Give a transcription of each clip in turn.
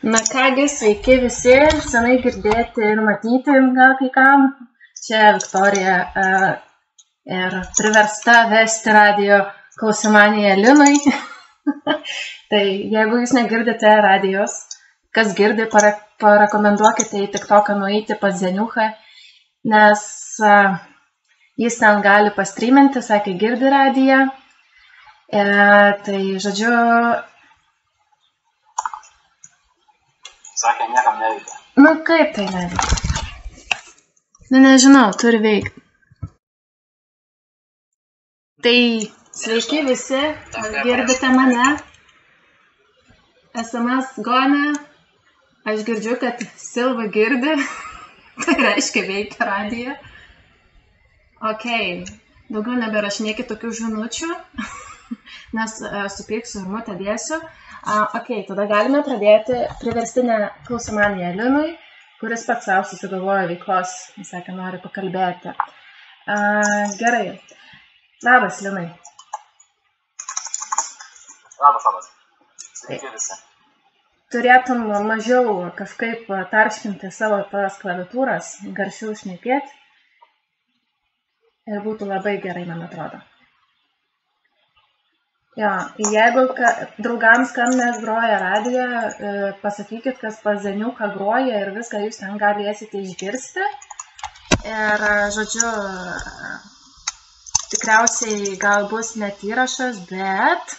Na kągi, sveiki visi, senai girdėti ir matyti gal kai kam. Čia Viktorija ir priversta vesti radijo klausimaniją Linui. Tai jeigu jūs negirdite radijos, kas girdi, parekomenduokite į TikToką nueiti pas Zeniuchą, nes jis ten gali pastreaminti, sakė, girdi radiją. Tai žodžiu... Sakė, niekam neveikia. Nu, kaip tai neveikia? Nu, nežinau, turi veikti. Tai sveiki visi, girdite mane. SMS gone. Aš girdžiu, kad Silva girdi. Tai reiškia veikia radiją. Ok, daugiau neberašinėkit tokių žinučių, nes supyksiu ir mutę dėsiu. Ok, tada galime pradėti priverstinę klausimaniją Linui, kuris pats savo susigalvojo veiklos, jis sakė, nori pakalbėti. Gerai. Labas, Linai. Labas. Sveiki visi. Turėtum mažiau kažkaip tarškinti savo tos klaviatūras, garsiau šnekėti. Ir būtų labai gerai, man atrodo. Jo, jeigu draugams skambinės groja radiją, pasakykit, kas pas Zeniuchą groja ir viską jūs ten galėsite išgirsti. Ir, žodžiu, tikriausiai gal bus net įrašas, bet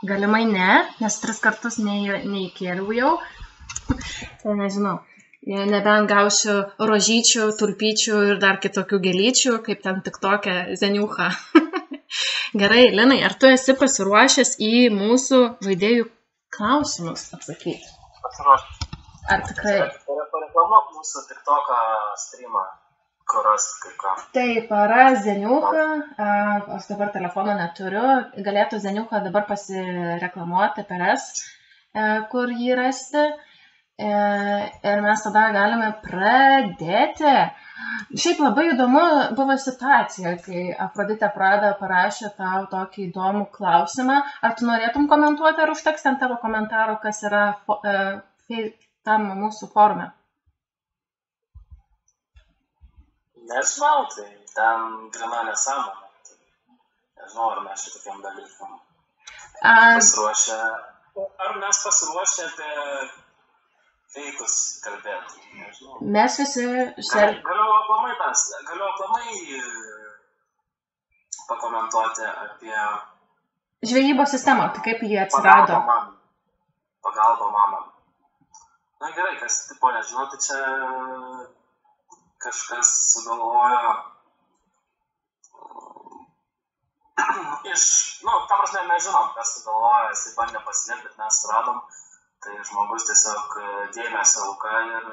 galimai ne, nes 3 kartus neįkėliau jau. Tai nežinau, nebent gausiu rožyčių, tulpyčių ir dar kitokių gėlyčių, kaip ten TikTok'e Zeniuchą. Gerai, Linai, ar tu esi pasiruošęs į mūsų žaidėjų klausimus atsakyti? Pasiruošęs. Ar tikrai? Pareklamuok mūsų TikTok'o streamą, kur rasti kaip ką. Taip, ras Zeniuchą, aš dabar telefono neturiu, galėtų Zeniuchą dabar pasireklamuoti per kur jį rasti. Ir mes tada galime pradėti. Šiaip labai įdomu buvo situacija, kai Afroditė Prada parašė tau tokį įdomų klausimą. Ar tu norėtum komentuoti, ar užteks ten tavo komentaro, kas yra tam mūsų forume? Nežinau, tai ten grina nesąmonė. Nežinau, ar mes šitokiam dalykam pasiruošę. Ar mes pasiruošę apie feikus kalbėti, nežinau. Mes visi... Galiu aplamai pakomentuoti apie... žvejybos sistemą, tai kaip jie atsirado. Pagalba mamam. Na gerai, kas tipo nežinau, tai čia kažkas sugalvojo ta prasme, mes žinom, kas sugalvojo, jisai bandė paslėpti, bet mes suradom. Tai žmogus tiesiog dėmesio auka ir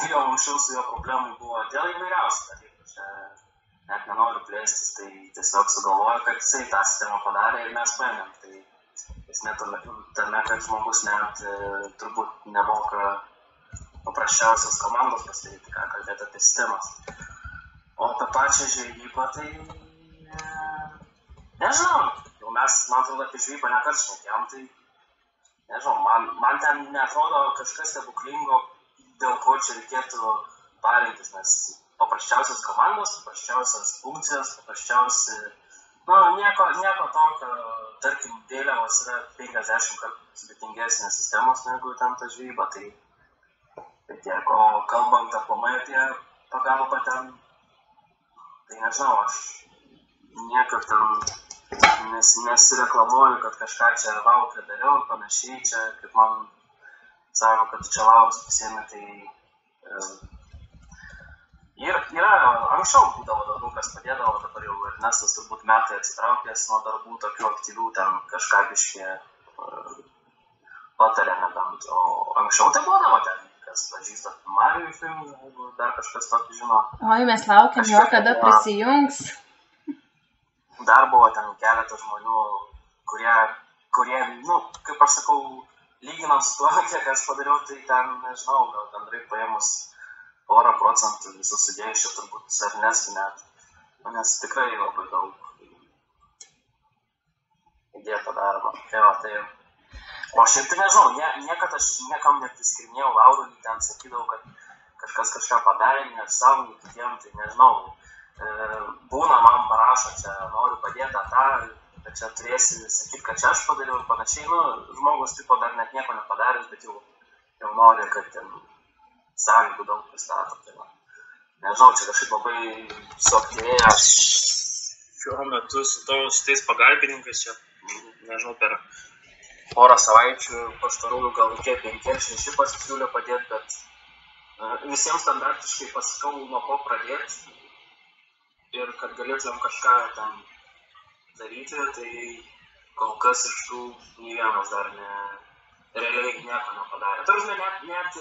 jau anksčiau su jo problemų buvo dėl įvairiausių dalykų. Čia net nenoriu plėstis, tai tiesiog sugalvoju, kad jisai tą sistemą padarė ir mes paėmėm. Tai esmė tame, kad žmogus net turbūt nemoka paprasčiausios komandos pasidaryti, ką kalbėti apie sistemas. O apie pačią žvejybą, tai nežinau. Jau mes, man atrodo, apie žvejybą nekart šnekėjom, tai nežinau, man ten neatrodo kažkas stebuklingo, dėl ko čia reikėtų parintis, nes paprasčiausios komandos, paprasčiausios funkcijos, nieko tokio, tarkim, vėliavos yra 50 kartų sudėtingesnės sistemos negu ten ta žvejyba, tai tiek, o kalbant aplamai apie pagalbą ten, tai nežinau, aš niekad ten nesireklamuoju, kad kažką čia laukia dariau ir panašiai, čia kaip man sako, kad čia laurus pasiėmė, tai yra, anksčiau būdavo daugiau kas padėdavo, dabar jau Ernestas turbūt metai atsitraukęs nuo darbų tokių aktyvių, ten kažką biškį patarė nebent, o anksčiau tai būdavo ten, kas pažįsta Marijų filmų, jeigu dar kažkas tokį žino. Oi, mes laukiam jo, kada prisijungs. Dar buvo ten keletą žmonių, kurie, kaip aš sakau, lyginant su tuo, kiek aš padariau, tai ten, nežinau, gal bendrai paėmus 1% visų sudėjus, čia turbūt Ernestų net, nes tikrai labai daug įdėta darbo. Tai O šiaip tai nežinau, niekad aš niekam nepriskirinėjau laurų, ten sakydavau, kad kažkas kažką padarė, ne savo, kitiem, tai nežinau. Būna, man parašo, čia noriu padėti tą, kad čia turėsi sakyti, kad čia aš padariau ir panašiai. Nu, žmogus tipo dar net nieko nepadaręs, bet jau nori, kad ten sąlygų daug pristato. Tai, nežinau, čia kažkaip labai suaktyvėjęs šiuo metu su tais pagalbininkais, čia, nežinau, per porą savaičių pastarųjų gal kiek 5-6 pasisiūlė padėti, bet visiems standartiškai pasakau, nuo ko pradėti ir kad galėtumėm kažką ten daryti, tai kol kas iš tų nei vienas dar realiai nieko nepadarė. Tarsi net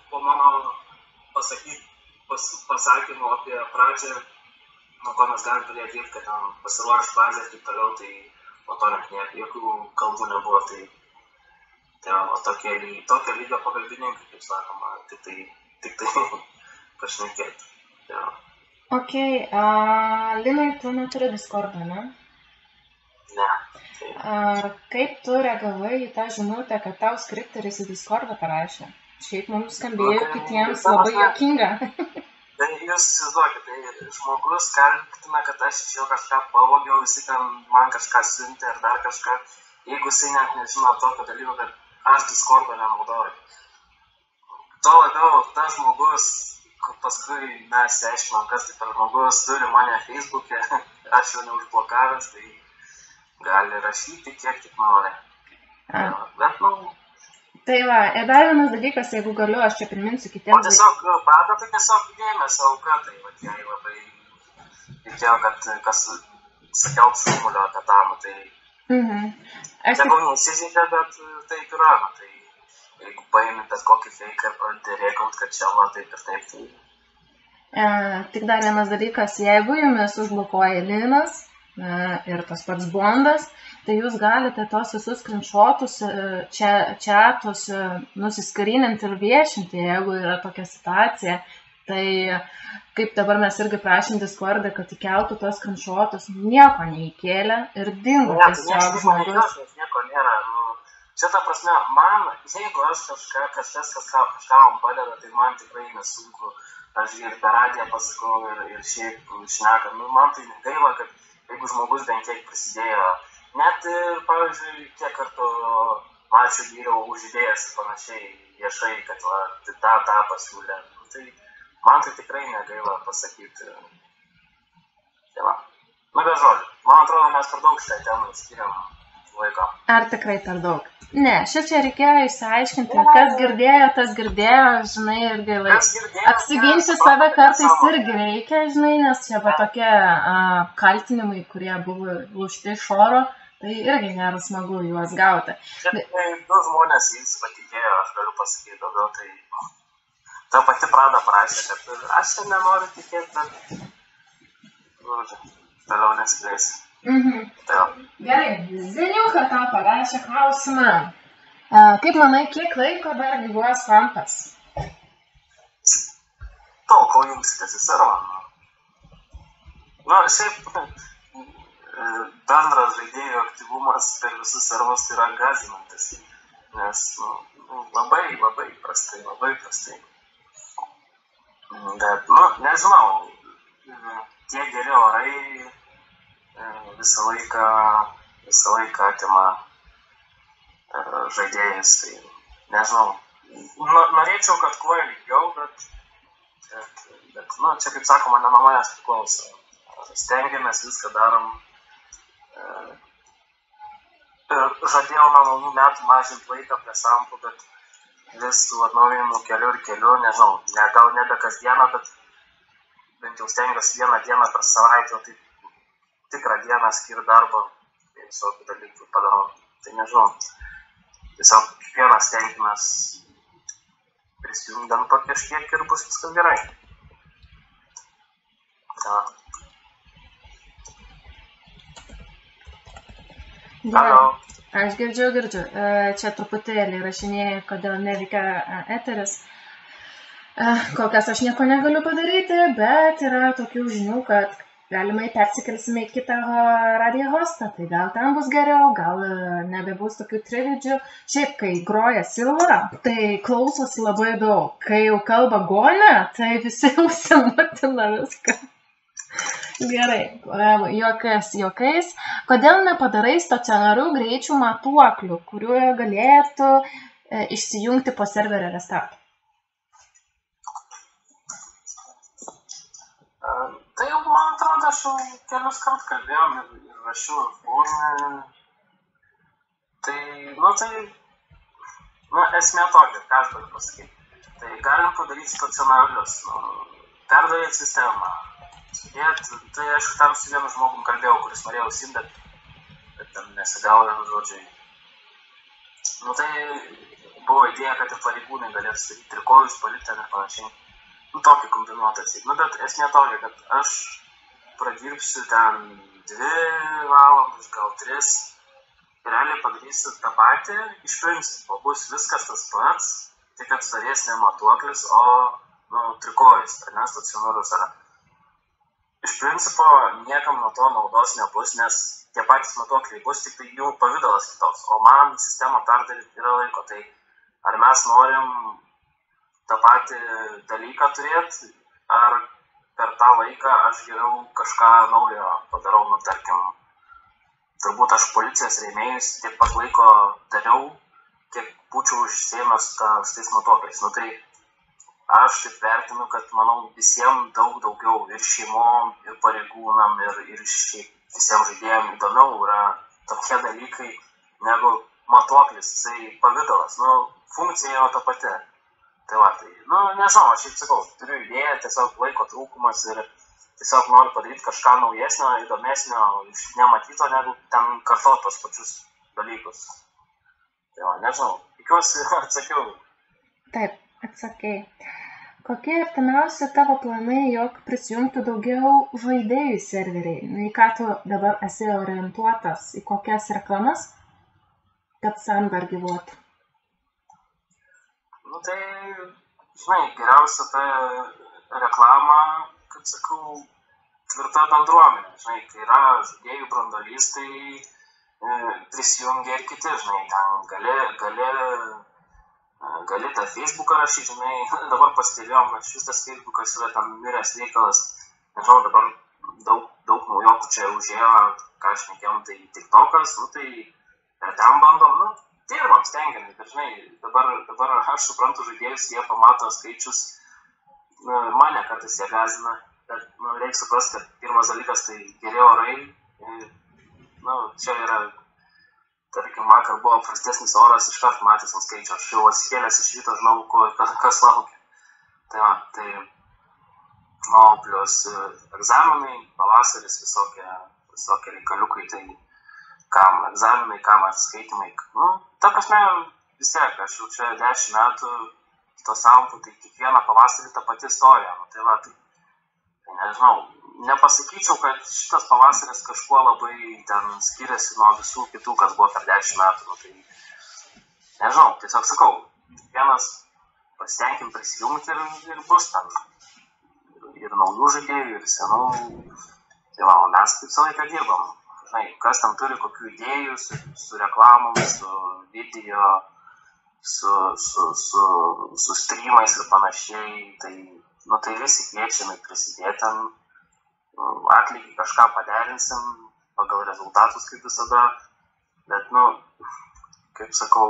po mano pasakymo apie pradžią, nuo ko mes galim pradėti dirbti, kad ten pasiruošti bazę ir taip toliau, tai po to net jokių kalbų nebuvo, tai tokio lygio pagalbininkai, kaip sakoma, tik tai pašnekėti. Ok, Linai, tu neturi Discordą, ne? Ne. Kaip tu reagavai į tą žinutę, kad tau skripteris į Discordą parašė? Šiaip mums skambėjo kitiems labai juokinga. Tai jūs įsivaizduokit, tai žmogus kaltina, kad aš iš jo kažką pavogiau, visi ten man kažką siuntė ir dar kažką, jeigu jisai net nežino tokio dalyko, kad aš Discordą nenaudoju. To labiau, tas žmogus, paskui mes aiškinom, kas tai per žmogus, turi mane Facebook'e, aš jau neužblokavęs, tai gali rašyti kiek tik nori. Bet, Tai va, ir dar vienas dalykas, jeigu galiu, aš čia priminsiu kitiems. O tiesiog Prada tai tiesiog dėmesio auka, tai jai labai reikėjo, kad kas sakelt šurmulio apie tą, tai tegul neįsižeidė, bet taip yra, tai jeigu paimi bet kokį feiką ir pradėti rėkaut, kad čia va taip ir taip, tai... Tik dar vienas dalykas, jeigu jumis užblokuoja Linas ir tas pats Bondas, tai jūs galite tos visus screenshotus, chatus nusiskryninti ir viešinti, jeigu yra tokia situacija. Tai kaip dabar mes irgi prašym Discordą, kad įkeltų tos screenshotus, nieko neįkėlė ir dingo tiesiog žmogus. Nieko nėra. Čia ta prasme, man, jeigu aš kažkas kažką man padeda, tai man tikrai nesunku. Aš ir per radiją pasakau ir šiaip šnekam. Man tai gaila, kad jeigu žmogus bent kiek prisidėjo, net, pavyzdžiui, kiek kartų mačių gyriau už idėjas ir panašiai viešai, kad tą pasiūlė. Tai man tai tikrai negaila pasakyti. Tai va. Nu, be žodžiu. Man atrodo, mes per daug šitai temai skiriam laiko. Ar tikrai per daug? Ne, čia reikėjo išsiaiškinti, kas girdėjo, tas girdėjo, žinai, irgi apsiginti save kartais irgi reikia, žinai, nes čia va tokie kaltinimai, kurie buvo lūžti iš oro, tai irgi nėra smagu juos gauti. Tai du žmonės jis patikėjo, aš galiu pasakyti daugiau, tai ta pati Prada parašė, kad aš čia nenoriu tikėti, bet toliau nesileisiu. Gerai, Zeniuka tau parašė klausimą. Kaip manai, kiek laiko dar gyvuos Fampas? Tol, kol jungsitės į servą. Šiaip bendras žaidėjų aktyvumas per visus servus yra gąsdinantis, nes labai prastai. Bet, nežinau, tie geri orai visą laiką atima žaidėjus, tai nežinau. Norėčiau, kad kuo ilgiau, bet čia kaip sakoma, ne nuo manęs priklauso. Stengiamės, viską darom. Žadėjau nuo naujų metų mažinti laiką prie Sampų, bet vis tų atnaujinimų keliu, nežinau, gal nebe kasdieną, bet bent jau stengiuosi vieną dieną per savaitę, tai tikrą dieną skiriu darbo, visokių dalykų padarau. Tai nežinau, tiesiog kiekvienas stenkimės prisijungdami po kažkiek ir bus viskas gerai. Halo. Aš girdžiu. Čia truputėlį rašinėja, kodėl neveikia eteris. Kol kas aš nieko negaliu padaryti, bet yra tokių žinių, kad galimai persikelsime į kitą radijo hostą, tai gal ten bus geriau, gal nebebus tokių trikdžių. Šiaip, kai groja Silvara, tai klausosi labai daug. Kai jau kalba Gonė, tai visi užsimutina viską. Gerai, juokais. Kodėl nepadarai stacionarių greičių matuoklių, kuriuo galėtų išsijungti po serverio restarto? Tai jau, man atrodo, aš jau kelius kart kalbėjom ir rašiau forume. Tai, esmė tokia, ką aš galiu pasakyti. Tai galim padaryti stacionarius, perdavėt sistemą. Tai aš tam su vienu žmogum kalbėjau, kuris norėjau užsiimti, bet ten nesigavo vienu žodžiai. Tai buvo idėja, kad ir pareigūnai galėtų statyti trikojus, palikti ten ir panašiai. Tokį kombinuotą atseit. Bet esmė tokia, kad aš pradirbsiu ten 2 valandas, gal 3. Ir realiai padarysiu tą patį, iš principo bus viskas tas pats, tik kad stovės ne matuoklis, o trikojus, ar ne, stacionarus. Iš principo niekam nuo to naudos nebus, nes tie patys matuokliai bus, tik tai jų pavidalas kitoks. O man sistemą perdaryti yra laiko. Tai ar mes norim tą patį dalyką turėti, ar per tą laiką aš geriau kažką naujo padarau, tarkim, turbūt aš policijos rėmėjus tiek pat laiko dariau, kiek būčiau užsiėmęs tais matuokliais. Tai aš taip vertinu, kad, manau, visiems daug daugiau ir šeimom, ir pareigūnam, ir visiems žaidėjams įdomiau yra tokie dalykai, negu matuoklis, jisai pavidalas, funkcija yra ta pati. Tai nežinau, aš šiaip sakau, turiu idėją, tiesiog laiko trūkumas ir tiesiog noriu padaryti kažką naujesnio, įdomesnio, nematyto, negu ten kartuoti tos pačius dalykus. Tai nežinau, tikiuosi atsakiau. Taip, atsakei. Kokie artimiausi tavo planai, jog prisijungtų daugiau žaidėjų serveriai? Į ką tu dabar esi orientuotas, į kokias reklamas, kad Sandbar gyvuotų? Tai, geriausia ta reklama, kaip sakau, tvirta bendruomenė. Kai yra žaidėjų branduolys, tai prisijungia ir kiti, ten gali tą Facebooką rašyti, dabar pastebėjom, kad šis tas Facebookas yra tam miręs reikalas. Nežinau, dabar daug naujokų čia užėjo, ką aš nekėjom, tai TikTokas, tai ir ten bandom, dirbam, stengiamės, bet dabar aš suprantu žaidėjus, jie pamato skaičius, mane kartais jie gąsdina, bet reikia suprasti, kad pirmas dalykas tai geri orai, čia yra, tarkim, vakar buvo prastesnis oras, iškart matys ant skaičių, aš jau atsikėlęs iš ryto, žinau, kas laukia. Plius egzaminai, pavasaris, visokie reikaliukai, tai kam egzaminai, kam atskaitimai. Ta prasme, vis tiek, aš jau čia 10 metų to sampu, tai kiekvieną pavasarį ta pati istorija. Tai nežinau, nepasakyčiau, kad šitas pavasaris kažkuo labai ten skiriasi nuo visų kitų, kas buvo per 10 metų. Tai nežinau, tiesiog sakau, kiekvienas pasitenkim prisijungti ir bus ten. Ir naujų žaidėjų, ir senų. Tai mes kaip visą laiką dirbam. Kas tam turi kokių idėjų su reklamom, su video, su streamais ir panašiai, tai visi kviečiami prisidėti, atlygį kažką paderinsim pagal rezultatus kaip visada, bet, kaip sakau,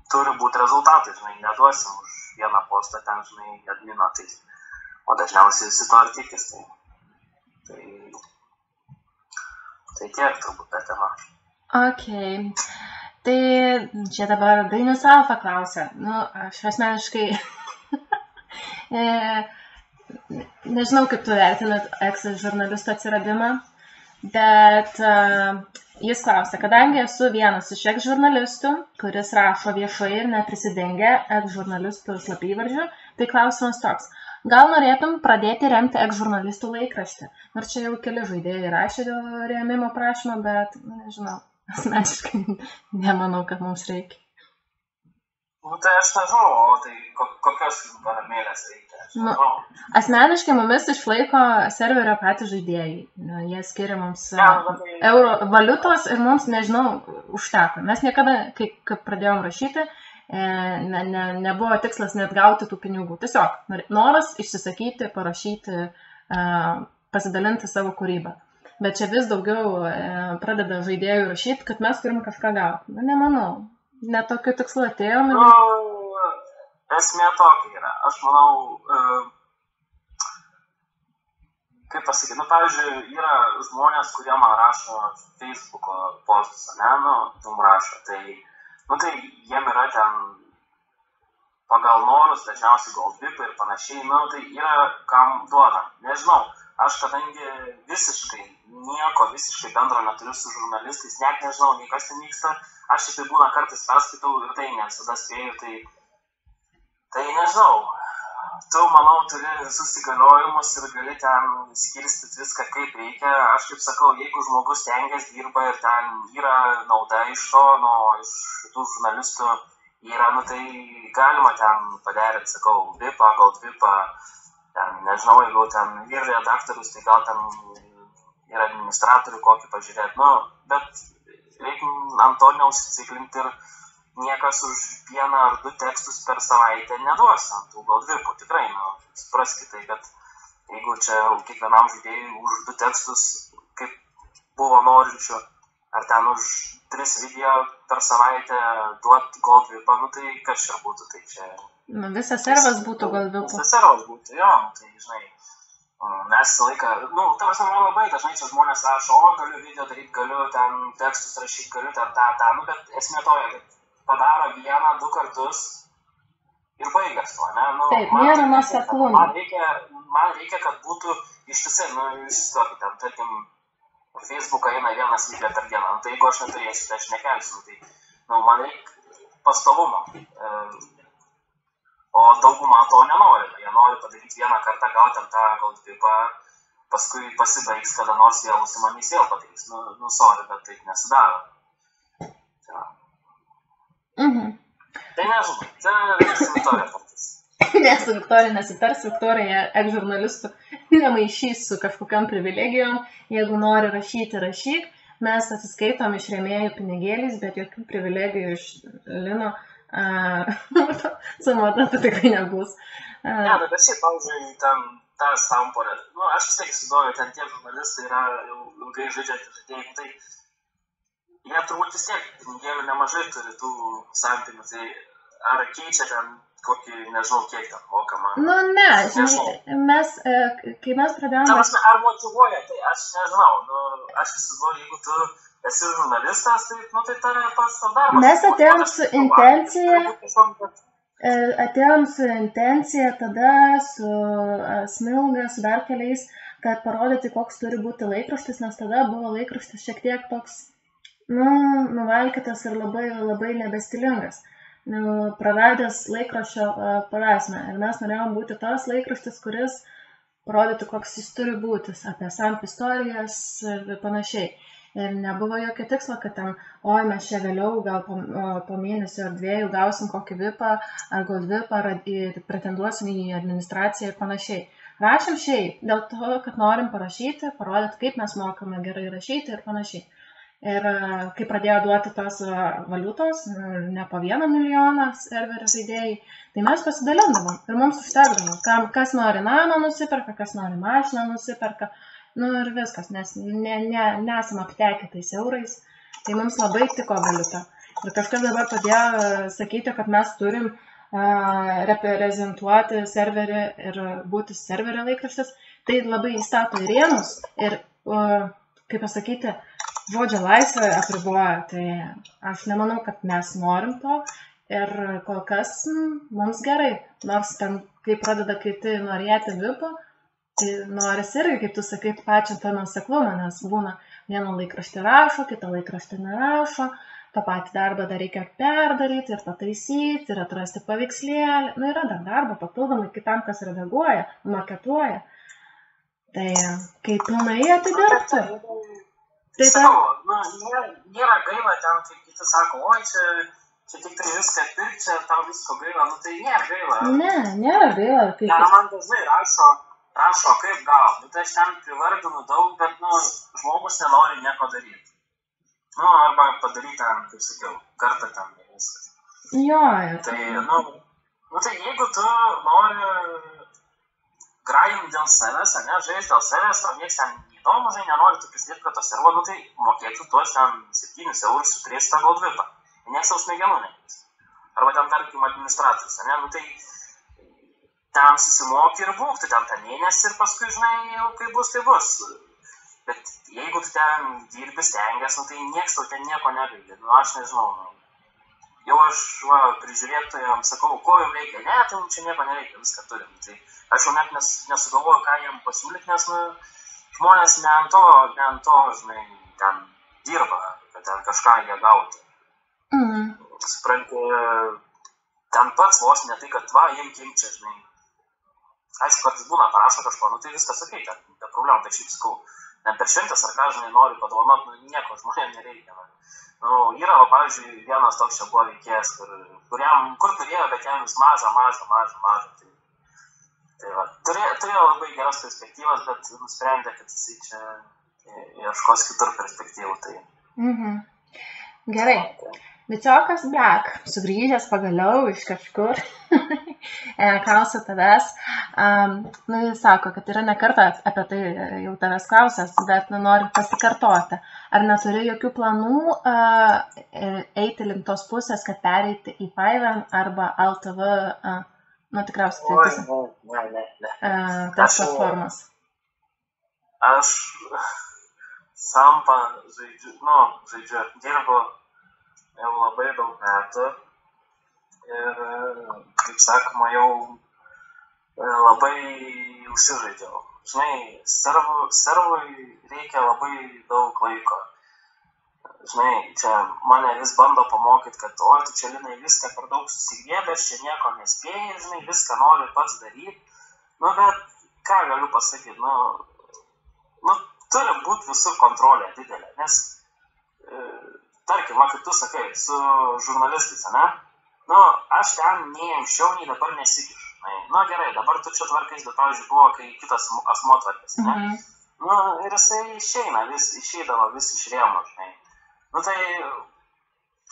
turi būti rezultatai, neduosim už vieną postą ten, admino, o dažniausiai visi to ir tikis, Tai tiek turbūt tą temą. Ok. Tai čia dabar Dainius Alfa klausia. Aš asmeniškai nežinau, kaip tu vertinat ex-žurnalistų atsiradimą, bet jis klausia, kadangi esu vienas iš ex-žurnalistų, kuris rašo viešai ir neprisidengia ex-žurnalistų slapyvardžių, tai klausimas toks. Gal norėtum pradėti remti ex-žurnalistų laikraštį? Nors čia jau keli žaidėjai rašė dėl rėmimo prašymą, bet, nežinau, asmeniškai nemanau, kad mums reikia. Nu, tai aš nežinau, o tai kokios paramėlės reikia, aš nežinau. Asmeniškai mumis išlaiko serverio patys žaidėjai. Jie skiria mums euro valiutos ir mums, nežinau, užteko. Mes niekada, kai pradėjom rašyti, nebuvo tikslas net gauti tų pinigų. Tiesiog noras išsisakyti, parašyti, pasidalinti savo kūrybą. Bet čia vis daugiau pradeda žaidėjų rašyti, kad mes turim kažką gauti. Na, nemanau. Net tokiu tikslu atėjom. Esmė tokia yra. Aš manau, kaip pasakyti, pavyzdžiui, yra žmonės, kurie man rašo Facebook'o postus, rašo, tai jiem yra ten pagal norus, dažniausiai Goldvipą ir panašiai, tai yra kam duoda. Nežinau, aš kadangi visiškai bendro neturiu su žurnalistais, net nežinau, nei kas ten vyksta, aš šitai būna kartais perskaitau ir tai ne visada spėju, tai nežinau, tu, manau, turi visus įgaliojimus ir gali ten skirstyti viską kaip reikia. Aš kaip sakau, jeigu žmogus stengiasi, dirba ir ten yra nauda iš to, iš tų žurnalistų yra, tai galima ten paderinti, sakau, Vipą, Goldvipą, ten, nežinau, jeigu ten ir redaktorius, tai gal ten ir administratorių kokį pažiūrėti, bet reikia ant to neužsiciklinti ir niekas už 1 ar 2 tekstus per savaitę neduos ant tų Goldvipų, tikrai, supraskite, kad jeigu čia kiekvienam žaidėjui už 2 tekstus, kaip buvo norinčių, ar ten už 3 video per savaitę duoti Goldvipą, tai kas čia būtų, tai čia... Visas servas būtų Goldvipų. Visas servas būtų, jo, tai žinai, mes laiką, ta prasme, man labai dažnai čia žmonės rašo, galiu video daryti, galiu ten tekstus rašyti, galiu ten tą, bet esmė toje, kad padaro 1-2 kartus ir baigas to, ne? Taip, nėra nuoseklumo. Man reikia, kad būtų ištisai, įsivaizduokit, ten, tarkim, Facebook'ą eina 1 video per dieną, tai jeigu aš neturėsiu, tai aš nekelsiu, tai man reikia pastovumo. O dauguma to nenori, jie nori padaryti 1 kartą, gauti tą Goldvipą, paskui pasibaigs, kada nors vėl užsimanys vėl padarys. Sorry, bet taip nesidaro. Tai nežinau, tai su Viktorija patys. Ne, su Viktorija nesitars, Viktorija žurnalistų nemaišys su kažkokiam privilegijom. Jeigu nori rašyti, rašyk. Mes atsiskaitom iš rėmėjų pinigėliais, bet jokių privilegijų iš Lino sumata tai tikrai nebus. Ne, bet šiaip, pavyzdžiui, ten tas tamporė, aš vis tiek įsivaizduoju, ten tie žurnalistai yra ilgai žaidžiantys žaidėjai, tai jie turbūt vis tiek pinigėlių nemažai turi tų santykių, tai ar keičia ten kokį, nežinau, kiek ten mokama? Ne, kai mes pradėjome... Ar motyvuoja, tai aš nežinau, aš įsivaizduoju, jeigu tu esi žurnalistas, tai tave pats darbas. Mes atėjom su intencija tada su Smilga, su dar keliais, kad parodyti, koks turi būti laikraštis, nes tada buvo laikraštis šiek tiek toks, nuvalkytas ir labai, labai nebestilingas, praradęs laikraščio prasmę. Ir mes norėjom būti tas laikraštis, kuris parodyti, koks jis turi būti, apie SAMP istorijas ir panašiai. Ir nebuvo jokio tikslo, kad ten, mes čia vėliau gal po mėnesio ar 2 gausim kokį Vipą ar Goldvipą ar pretenduosim į administraciją ir panašiai. Rašėm šiaip dėl to, kad norim parašyti, parodyti, kaip mes mokame gerai rašyti ir panašiai. Ir kai pradėjo duoti tos valiutos, ne po 1 milijoną serverio žaidėjai, tai mes pasidalindavom ir mums užtekdavo. Kas nori namą nusiperka, kas nori mašiną nusiperka. Ir viskas, nes nesam aptekę tais eurais, tai mums labai tiko valiuta. Ir kažkas dabar padėjo sakyti, kad mes turim reprezentuoti serverį ir būti serverio laikraštis, tai labai įstato į rėmus ir, kaip pasakyti, žodžio laisvę apriboja. Tai aš nemanau, kad mes norim to ir kol kas mums gerai. Nors ten, kai pradeda kiti norėti Vipą, tai norisi irgi, kaip tu sakai, pačią tą nuoseklumą, nes būna vieną laikraštį rašo, kitą laikraštį nerašo, tą patį darbą dar reikia perdaryti ir pataisyti ir atrasti paveikslėlį. Yra dar darbo papildomai kitam, kas redaguoja, maketuoja. Tai kai pilnai atidirbti. Tai sakau, nėra gaila ten, kaip kiti sako, čia čia tik tai viską pirk, čia tau visko gaila, nu tai nėra gaila. Ne, nėra gaila. Ne, man dažnai rašo, kaip gal. Nu tai aš ten privardinu daug, bet, nu, žmogus nenori nieko daryti. Nu, arba padaryti ten, kaip sakiau, kartą ten viskas. Jo. Tai, nu tai jeigu tu nori grajinti dėl savęs, ne, žaisti dėl savęs, o nieks ten įdomu, žai, nenori tu prisidėti prie to servo, nu tai mokėtų tuos ten 7 eurus su 3 pagal dvipą. Nieks jau smegenų nekeis. Arba ten, tarkim, administratorius, ne, nu tai ten susimoki ir būk, tu ten tą mėnesį ir paskui, žinai, jau kaip bus, tai bus. Bet jeigu tu ten dirbi stengiasi, nu tai nieks tau ten nieko negaili, nu aš nežinau, nu. Jau aš, prižiūrėtojams sakau, ko jums reikia, ne, tai čia nieko nereikia, viską turim. Tai aš jau net nesugalvoju, ką jiem pasiūlyti, nes, nu, žmonės ne ant to, žinai, ten dirba, kad ten kažką jie gautų. Supranti, ten pats vos ne tai, kad va, imk čia, žinai. Aišku, kartais būna parašo kažko, nu tai viskas okei, be problemų, tai šiaip sakau, net per šventės ar ką, žinai, nori padovanot, nu nieko žmonėm nereikia. Nu, yra, pavyzdžiui, vienas toks čia buvo veikėjas, kur turėjo, bet jam vis maža. Tai va, turėjo labai geras perspektyvas, bet nusprendė, kad jisai čia ieškos kitur perspektyvų, tai... Gerai. Viciokas Black, sugrįžęs pagaliau iš kažkur, klausia tavęs. Nu, jis sako, kad yra ne kartą apie tai jau tavęs klausęs, bet noriu pasikartoti. Ar neturi jokių planų eiti link tos pusės, kad pereiti į Fiverr arba LTV, nu tikriausiai tai Ne. tas platformas? Aš Sampą žaidžiu, dirbu jau labai daug metų ir, kaip sakoma, jau labai užsižaidžiau. Žinai, servui reikia labai daug laiko. Žinai, čia mane vis bando pamokyti, kad oi, tu čia Linai viską per daug susigėbęs, čia nieko nespėjai, žinai, viską nori pats daryti. Nu, bet ką galiu pasakyti, nu, turi būti visur kontrolė didelė, nes tarkim, kaip tu sakai, su žurnalistais, ne? Nu, aš ten nei anksčiau, nei dabar nesikišu. Nu, gerai, dabar tu čia tvarkais, bet, pavyzdžiui, buvo, kai kitas asmuo tvarkėsi, ne? Nu, ir jisai išeidavo vis iš rėmų, žinai. Nu, tai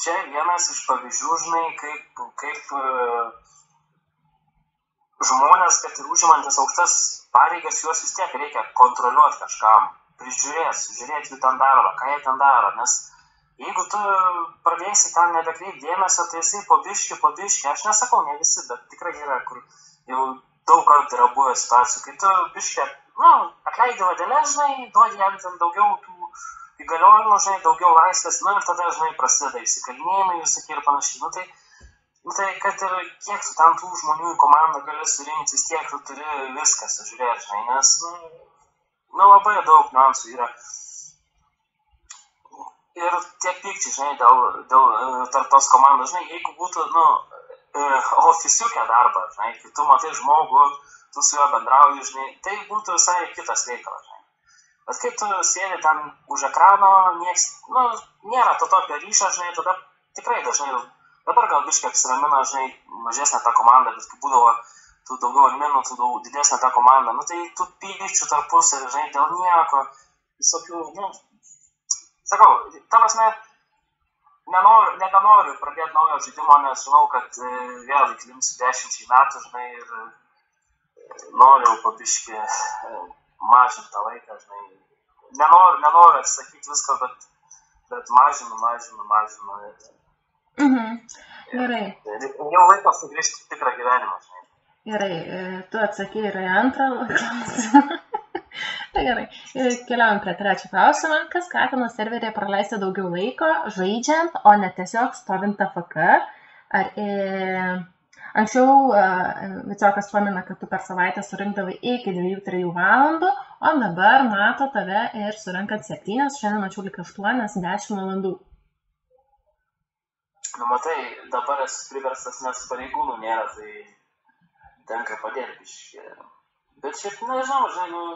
čia vienas iš pavyzdžių, žinai, kaip žmonės, kad ir užimantis aukštas pareigas, juos vis tiek reikia kontroliuoti kažkam, žiūrėti jų ten darbą, ką jie ten daro, nes jeigu tu pradėsi ten nebekreipti dėmesio, tai jisai po biškį, aš nesakau, ne visi, bet tikrai yra, kur jau daug kartų yra buvę situacijų, kai tu biškį, atleidi vadelę, žinai, duodi jam ten daugiau tų įgaliojimų, žinai, daugiau laisvės, ir tada, žinai, prasideda įsikalinėjimai, visokie ir panašiai. Tai kad ir kiek tu ten tų žmonių į komandą gali surinkti, vis tiek tu turi viską sužiūrėti, žinai, nes, labai daug niuansų yra. Ir tiek pykčiai, žinai, dėl tarp tos komandos, žinai, jeigu būtų, ofisiukę darbą, žinai, kai tu matai žmogų, tu su juo bendrauji, žinai, tai būtų visai kitas reikalas, žinai. Bet kai tu sėdi ten už ekrano, nieks, nėra to tokio ryšio, žinai, tada tikrai dažnai, dabar gal biškai apsiramina, žinai, mažesnė ta komanda, bet kai būdavo tų daugiau adminų, tų didesnė ta komanda, tai tų pykčių tarpusavy, žinai, dėl nieko, visokių, sakau, ta prasme, nebenoriu pradėti naujo žaidimo, nes žinau, kad vėl įklimsiu 10 metų, žinai, ir noriu pabiškį mažinti tą laiką, žinai. Nenoriu atsakyti viską, bet mažinu. Gerai. Jau laikas sugrįžti tikrą gyvenimą, žinai. Gerai, tu atsakai ir antrą klausimą. Tai gerai, keliaujam prie trečio klausimą. Kas skatina serverėje praleisti daugiau laiko žaidžiant, o ne tiesiog stovint AFK? Anksčiau Viciokas pamina, kad tu per savaitę surinkdavai iki 2-3 valandų, o dabar mato tave ir surinkant 7, šiandien mačiau lyg 8-10 valandų. Matai, dabar esu priverstas, nes pareigūnų nėra, tai tenka padėti biškį. Bet šiaip nežinau, žinai,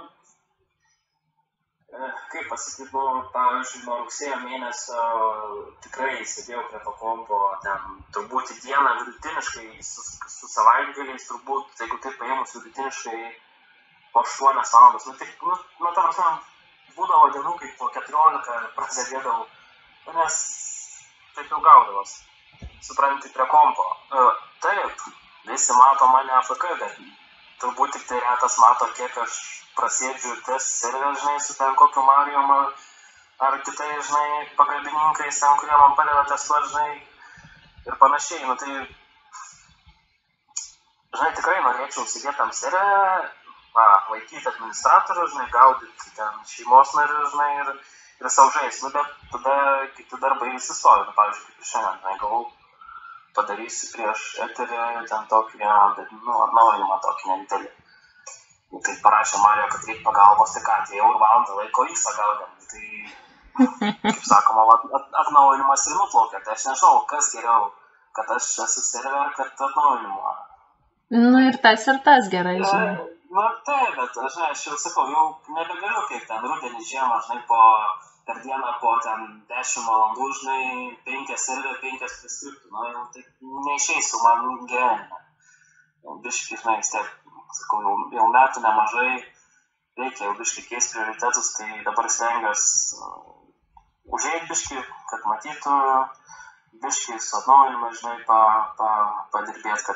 Kaip pasakyti, pavyzdžiui, nuo rugsėjo mėnesio tikrai sėdėjau prie to kompo, ten turbūt į dieną vidutiniškai su savaitgaliais, turbūt, jeigu taip paėmus vidutiniškai po 8 valandas, ta prasme, būdavo dienų, kai po 14 prasidėdavau, nes taip jau gaudavos, supranti, prie kompo. Taip, visi mato mane AFK, bet turbūt tik tai retas mato, kiek aš prasėdžiu test serverį, žinai, su ten kokiu Marijom ar kitai, žinai, pagalbininkais, ten, kurie man padeda testuoti, žinai, ir panašiai. Tai, žinai, tikrai norėčiau sėdėti tam serverį, laikyti administratorių, žinai, gaudyti ten šeimos narių, žinai, ir savo žaisti. Bet tada kiti darbai visi stovi. Pavyzdžiui, kaip ir šiandien, žinai, galvau, padarysiu prieš eterį ten tokį vieną, atnaujinimą tokį nedidelį. Tai parašė Marijo, kad reikia pagalbos, tai ką, atėjau ir valandą laiko X gaudėm. Tai, kaip sakoma, atnaujinimas ir nuplaukė. Tai aš nežinau, kas geriau, kad aš esu server, kad atnaujinimo. Ir tas gerai, žinai. Taip, bet, žinai, aš jau sakau, jau nebegaliu kaip ten rudenį žiemą, žinai, per dieną po ten 10 valandų, žinai, 5 server, 5 preskriptų. Jau taip neišeisiu man gyvenime. Biškai, žinai, vis tiek. Sakau, jau metų nemažai, reikia jau biškai keisti prioritetus, tai dabar stengiuosi užeit biškai, kad matytų, biškai su atnaujinimu, žinai, padirbėti,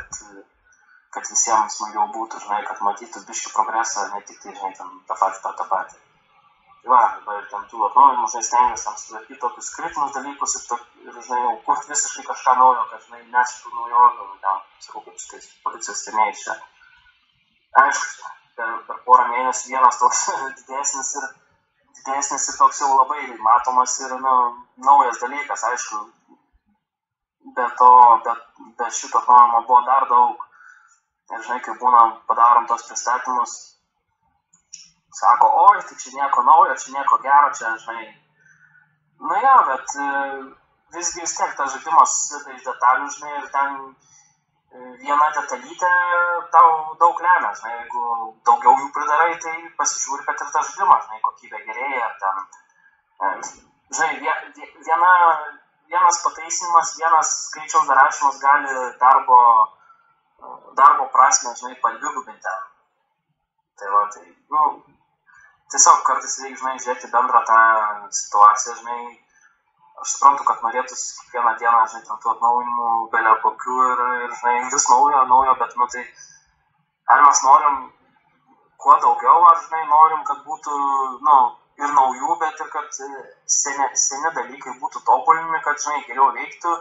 kad visiems smagiau būtų, žinai, kad matytų biškai progresą, ne tik tai, žinai, ten tą patį. Va, dabar ten tų atnaujinimų, žinai, stengiuosi tam sutvarkyti tokius kritinius dalykus ir, žinai, jau kurti visiškai kažką naujo, kad, žinai, nesitų naujovių, ten, sakau, kaip šitais policijos stėmėjai čia. Aišku, per porą mėnesių vienas toks didesnis ir toks jau labai matomas ir naujas dalykas, aišku. Be šito atnaujimo buvo dar daug. Ir žinai, kai padarom tos pristatymus, sako, oi, tai čia nieko naujo, čia nieko gero, čia, žinai. Bet visgi vis tiek tas žaidimas susideda iš detalių, žinai, ir ten viena detalytė tau daug lemia, žinai, jeigu daugiau jų pridarai, tai pasižiūri, kad ir tas žaidimas, žinai, kokybė gerėja, ten, žinai, vienas pataisimas, vienas skaičiaus darašymas gali darbo prasme, žinai, padvigubinti ten. Tai va, tiesiog kartais reikia, žinai, žiūrėti bendrą tą situaciją, žinai, aš suprantu, kad norėtųsi kiekvieną dieną, žinai, ten tų atnaujinimų belia kokių ir, žinai, vis naujo, bet, tai ar mes norim kuo daugiau, ar, žinai, norim, kad būtų, ir naujų, bet ir kad seni dalykai būtų tobulinami, kad, žinai, geriau veiktų,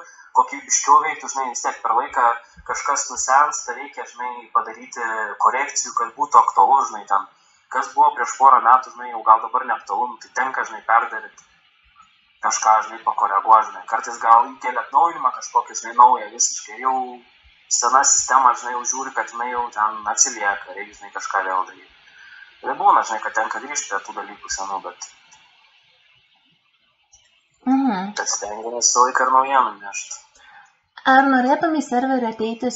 kokybiškiau veiktų, žinai, vis tiek per laiką kažkas nusensta, reikia, žinai, padaryti korekcijų, kad būtų aktualu, žinai, ten, kas buvo prieš porą metų, žinai, jau gal dabar neaktualu, tai tenka, žinai, perdaryti. Kažką, žinai, pakoreguoti, žinai, kartais gal įkėlė atnaujinimą kažkokį, žinai, naują visiškai, jau sena sistema, žinai, jau žiūri, kad jinai jau ten atsilieka, reikia, žinai, kažką vėl daryti. Ir būna, žinai, kad tenka grįžti prie tų dalykų senų, bet kad stengiamės visą laiką ir naujienų nešti. Ar norėtum į serverį ateiti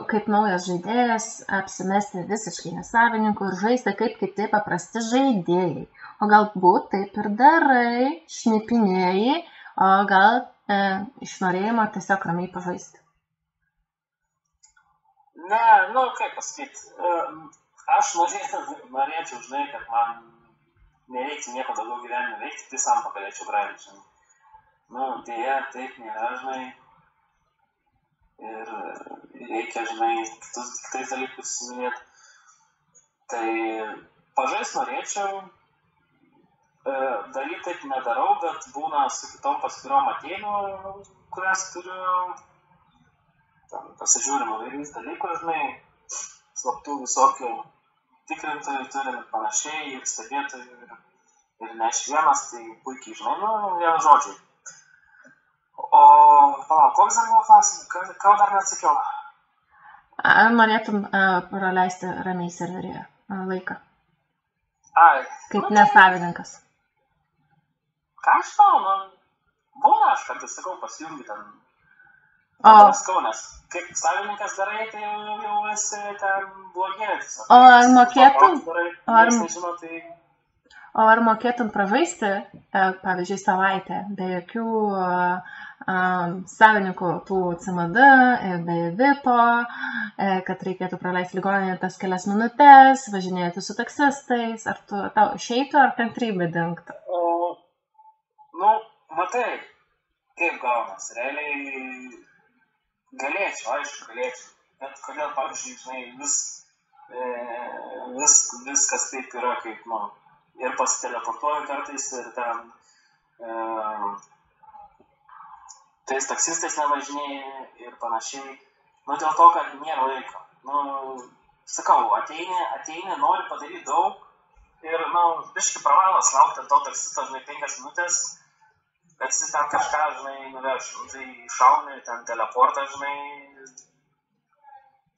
kaip naujas žaidėjas, apsimesti visiškai nesavininku ir žaisti kaip kiti paprasti žaidėjai? O galbūt taip ir darai, šnipinėjai, o gal iš norėjimo tiesiog ramiai pažaisti? Ne, kaip pasakyti, aš norėčiau, žinai, kad man nereiktų nieko daugiau gyvenime veikti, tai sam pagalėčiau grąžinti, žinai. Dėja, taip nėra, žinai, ir reikia, žinai, kitais dalykus minėti. Tai pažaist norėčiau, daryti taip nedarau, bet būna su kitom paskirom ateinu, kurias turiu, pasižiūrim įvairiais dalykus, žinai, slaptų visokių tikrintojų turim panašiai ir stebėtojų ir ne aš vienas, tai puikiai, žinai, vienu žodžiu. O, koks dar buvo klausimas, ką dar neatsakiau? Ar norėtum praleisti ramiai serveryje laiką? Kaip nesavininkas? Ką aš tau, būna aš kartais sakau, pasijungi ten. Nes kaip savininkas darai, tai jau esi ten blogėtis. O ar mokėtum? O ar mokėtum pražaisti, pavyzdžiui, savaitę, be jokių savininkų tų CMD, be VIPo, kad reikėtų praleisti ligoninėje tas kelias minutės, važinėti su taksistais, ar tau išeitų, ar kantrybė dingtų? Nu, matai, kaip gaunas. Realiai galėčiau, aišku, galėčiau. Bet kodėl, pavyzdžiui, viskas taip yra, kaip, ir pasiteleportuoju kartais, ir ten tais taksistais nevažinėjai ir panašiai. Dėl to, kad nėra laiko. Sakau, ateini, nori padaryti daug ir, biškai pravalas laukti to taksistą, 5 minutės, kad jis ten kažką, nuveš. Tai šauni, ten teleportą,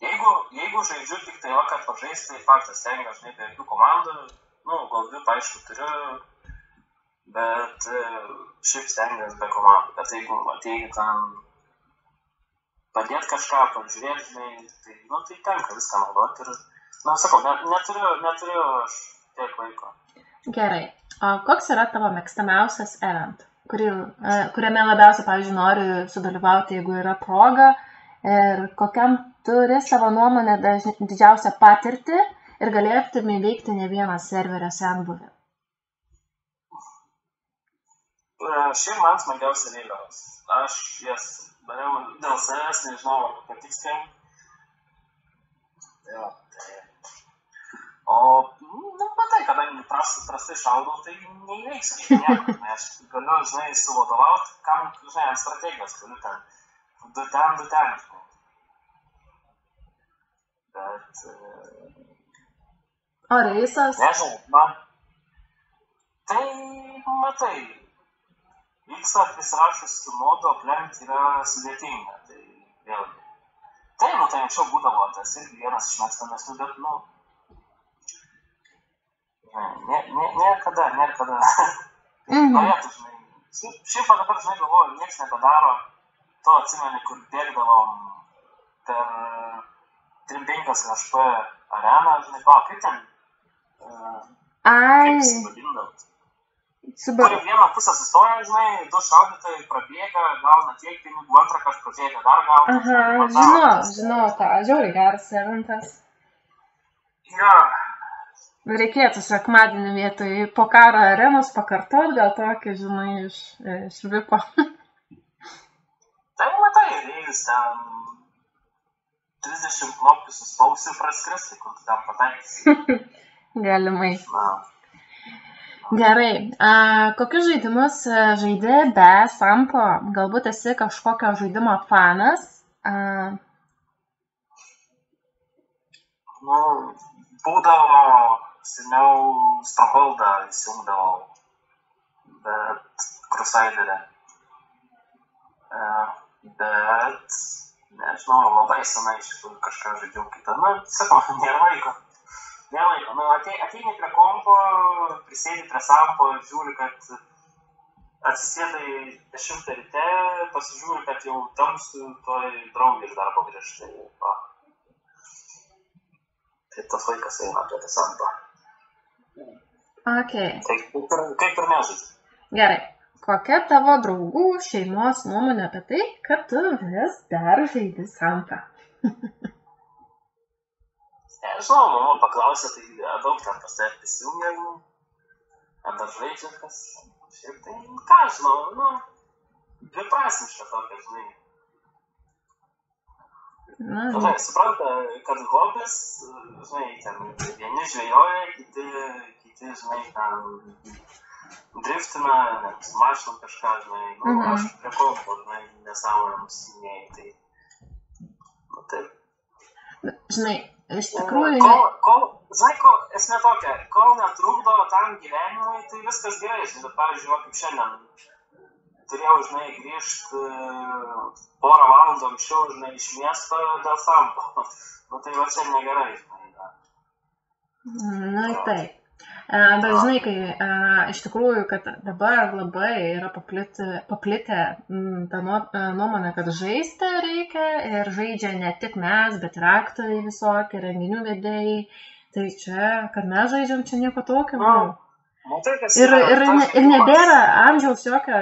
Jeigu žaidžiu tik tai, kad pažaisti, tai faktas, tengia, be jokių komandų, gal VIP, aišku, turiu, bet šiaip stengiuosi be komandų, bet jeigu ateini ten padėti kažką, pažiūrėti, tai tenka viską naudoti ir, sakau, neturiu aš tiek laiko. Gerai, o koks yra tavo mėgstamiausias event, kuriame labiausiai, pavyzdžiui, nori sudalyvauti, jeigu yra proga, ir kokiam turi savo nuomonę didžiausią patirtį ir galėtum įveikti ne vieną serverio senbuvį? Šiaip man smagiausia vėliavos. Aš jas dariau dėl savęs, nežinau, patiksliai. O, matai, kadangi prastai šaudau, tai neįveiksiu nieko. Aš galiu, suvadovauti, kam, ant strategijos galiu ten. Du ten. Bet... O reisas? Nežinau, man... Tai, matai... Vyksta prisirašus su modu aplenkti yra sudėtinga, tai vėlgi. Tai anksčiau būdavo, tas irgi vienas iš mėgstamesnių, bet, nėra kada. Norėtų, šiaip dabar, galvoju, nieks nebedaro. To atsimeni, kur bėgdavom per 3-5 HP areną, kaip ten? Kaip įsivadindavot? Kur vieną pusę sustoja, 2 šaudytojai prabėga, gauna tiek pinigų, antrą kažką prabėga, dar gauna. Aha, žinau tą, žiauriai geras eventas. Jo. Reikėtų sekmadienį vietoj po karo arenos pakartot, gal tokį, iš VIPo. Tai matai, jeigu ten 30 knopkių suspausi praskristi, kur tu ten pataikysi. Galimai. Gerai, kokius žaidimus žaidi be Sampo? Galbūt esi kažkokio žaidimo fanas? Būdavo, seniau Strongholdą įsijungdavau, bet Crusader'e. Bet, nežinau, labai senai iš tikrųjų kažką žaidžiau kitą. Sakau, nėra laiko. Ateini prie kompo, prisėdi prie Sampo ir žiūri, kad atsisėdai 10 ryte, pasižiūri, kad jau tamsu, toj draugė iš darbo grįžtai. Tai tas laikas eina apie tą Sampą. Ok. Kaip ir nežaidži. Gerai. Kokia tavo draugų šeimos nuomonė apie tai, kad tu vis dar žaidi Sampą? Nežinau, mama paklausė, tai daug ten pas tave prisijungia, ar dar žaidžia kas. Šiaip tai, ką žinau, dviprasmiška tokia, Supranta, kad hobis, ten vieni žvejoja, kiti, ten driftina, mašinom kažką, aš prie kompo, nesąmonėms minėjai, tai, taip. Iš tikrųjų... Esmė tokia, kol netrukdo tam gyvenimui, tai viskas gerai, bet, pavyzdžiui, kaip šiandien turėjau, grįžti porą valandų anksčiau, iš miesto dėl Sampo. Tai va čia negerai, taip. Bet kai iš tikrųjų, kad dabar labai yra paplitę tą nuomonę, kad žaisti reikia ir žaidžia ne tik mes, bet ir aktoriai visokie, renginių vedėjai. Tai čia, kad mes žaidžiam, čia nieko tokio. Ir nebėra amžiaus jokio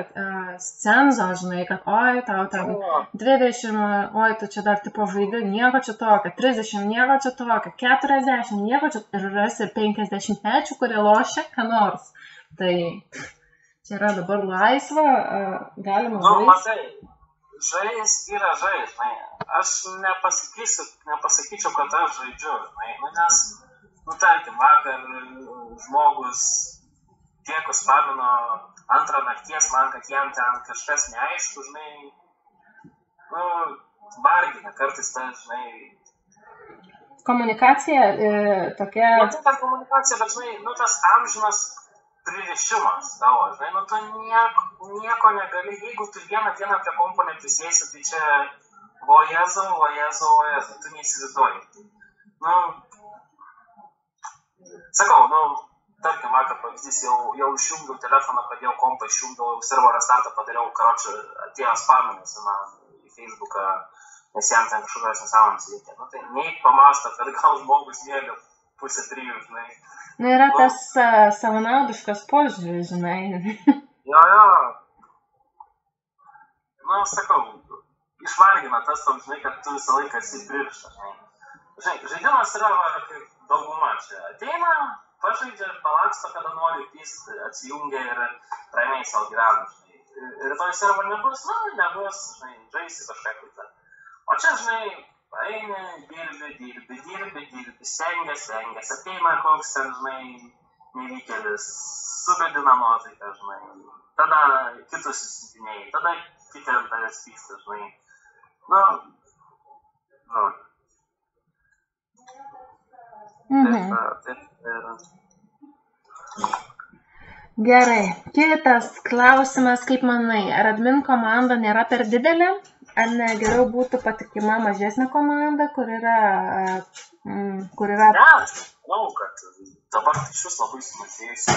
scenzo, žinai, kad oi, tau ten 20, oi, tu čia dar tipo žaidi, nieko čia tokio, 30, nieko čia tokio, 40, nieko čia, ir rasi 50 mečių, kurie lošia, ką nors. Tai čia yra dabar laisva, galima žaisti. Matai, žaisti yra žaisti, aš nepasakyčiau, kad aš žaidžiu, nes, tarkim, vakar žmogus tiek užspamino antrą nakties man, kad jam ten kažkas neaišku, žinai, vargina kartais ta, žinai. Komunikacija tokia... Tai ta komunikacija, bet, žinai, tas amžinas pririšimas tavo, žinai, tu nieko negali, jeigu tu vieną dieną prie kompo neprisėsi, tai čia vojezu, tu neįsivaizduoji. Sakau, tarkim, vakar pavyzdys, jau išjungdau telefoną, padėjau kompą, išjungdau servo restartą, padariau, karočią, atėjo spaminis į Facebooką, nes jam ten kažkokios nesąmonės reikia. Tai neik pamąsto, kad gal žmogus mėga 2:30, žinai. Yra tas savanaudiškas požiūris, žinai. Jo. Sakau, išvargina tas, žinai, kad tu visą laiką esi pririštas, žinai. Žinai, žaidimas yra, kaip dauguma čia ateina, pažaidžia, palaksto, kada nori, atsijungia ir ramiai savo gyvena, žinai. Rytoj servo nebus, nebus, žinai, žaisi kažką kitą. O čia, žinai, eini, dirbi, stengiasi, ateina koks ten, žinai, nevykėlis, sugadina nuotaiką, žinai. Tada kitus įsitinėjai, tada kiti ant tavęs pyksta, žinai. Taip. Gerai, kitas klausimas, kaip manai, ar admin komanda nėra per didelė, ar ne geriau būtų patikima mažesnė komanda, kur yra... Ne, manau, kad dabar iš vis labai sumažėjusi.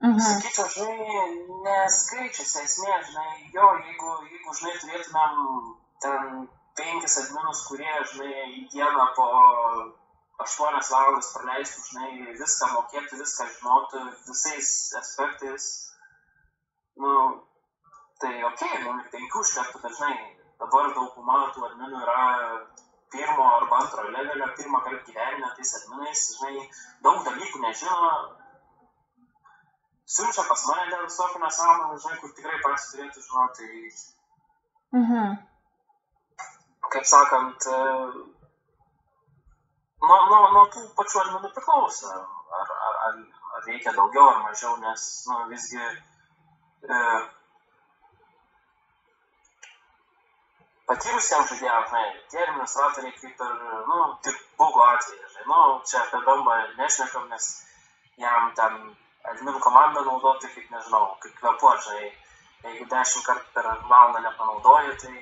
Sakyčiau, žinai, neskaičiasi esmė, žinai, jeigu, žinai, turėtumėm ten 5 adminus, kurie, žinai, į dieną po 8 valandas praleistų, žinai, viską mokėtų, viską žinotų, visais aspektais, tai okei, mums 5 užtektų, bet, žinai, dabar dauguma tų adminų yra 1 arba 2 levelio, 1 kartą gyvenime tais adminais, žinai, daug dalykų nežino, siunčia pas mane dėl visokių nesąmonų, žinai, kur tikrai patys turėtų žinoti, kaip sakant, nuo tų pačių adminų priklauso, ar reikia daugiau ar mažiau, nes, visgi patyrusiems žaidėjams, žinai, tie administratoriai kaip ir, tik bugų atveju, žinai, čia apie bambą nešnekam, nes jam ten admin komandą naudoti, kaip nežinau, kaip kvepuot, žinai, jeigu 10 kartų per valandą nepanaudoji, tai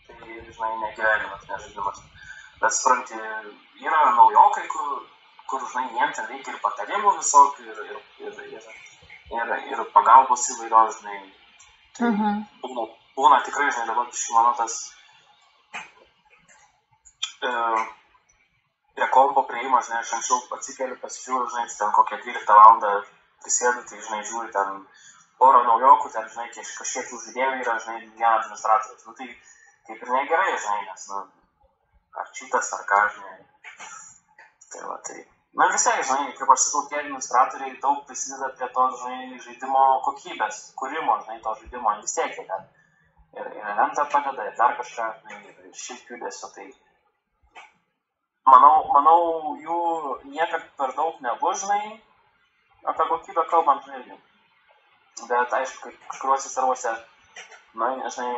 žinai, negyvenimas, nežaidimas. Bet supranti, yra naujokai, kur, žinai, jiems ten reikia ir patarimų visokių, ir pagalbos įvairios, žinai. Būna tikrai, žinai, dabar mano tas prie kompo prieimas, žinai, aš anksčiau atsikeliu, pasižiūriu, žinai, ten kokią 12 valandą prisėdu, tai, žinai, žiūri ten porą naujokų, ten, žinai, kažkiek jų žaidėjų yra, žinai, vieną administratorius. Tai kaip ir negerai, žinai, nes, ar čitas, ar ką, žinai. Tai va, tai. Visai, žinai, kaip aš sakau, tie administratoriai daug prisideda prie to, žinai, žaidimo kokybės, kūrimo, žinai, to žaidimo, vis tiek jie ten. Ir eventą padeda, ir dar kažką, žinai, ir šiaip judesio, tai. Manau, jų niekad per daug nebus, žinai, apie kokybę kalbant, žinai. Bet, aišku, kažkuriuose servuose, žinai,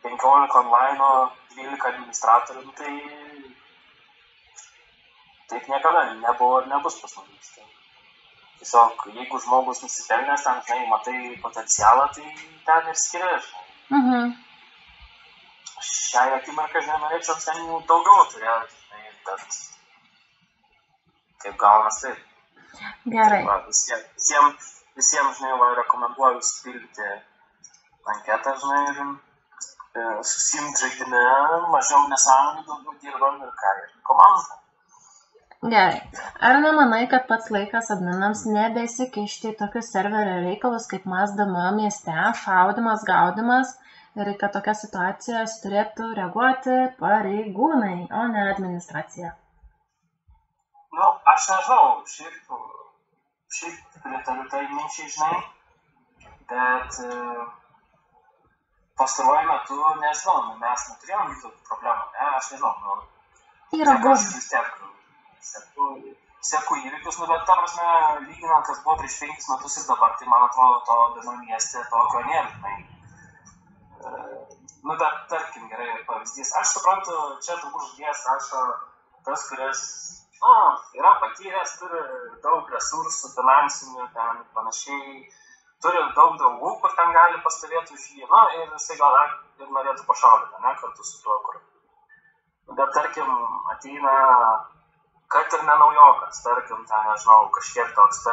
15 online, 12 administratorių, tai taip niekada nebuvo ir nebus pas mumis. Tiesiog, jeigu žmogus nusipelnęs, ten, žinai, matai potencialą, tai ten ir skiria, žinai. Šiai akimirkai, žinai, norėčiau ten jų daugiau turėti, žinai, bet kaip gaunas taip. Gerai. Visiems, žinai, rekomenduoju užpildyti anketą, žinai, ir susiimti žaidime, mažiau nesąmonį, daugiau dirbam ir ką, ir komandą. Gerai. Ar nemanai, kad pats laikas adminams nebesikišti į tokius serverio reikalus kaip MassDM mieste, šaudimas, gaudimas ir kad tokias situacijas turėtų reaguoti pareigūnai, o ne administracija? Nu, aš nežinau, šiaip pritariu tai minčiai, žinai, bet pastaruoju metu, nežinau, mes neturėjom tokių problemų, ne, aš nežinau, aš vis tiek seku įvykius, bet ta prasme, lyginant, kas buvo prieš 5 metus ir dabar, tai man atrodo, to DMO mieste tokio nėra, žinai. Bet tarkim, gerai pavyzdys. Aš suprantu, čia turbūt žodės rašo tas, kuris, yra patyręs, turi daug resursų, finansinių, ten panašiai, turi daug draugų, kur ten gali pastovėti už jį, ir jisai gal ir norėtų pašaudyti, ne, kartu su tuo, kur. Bet tarkim, ateina, kad ir nenaujokas, tarkim, ten, nežinau, kažkiek toks,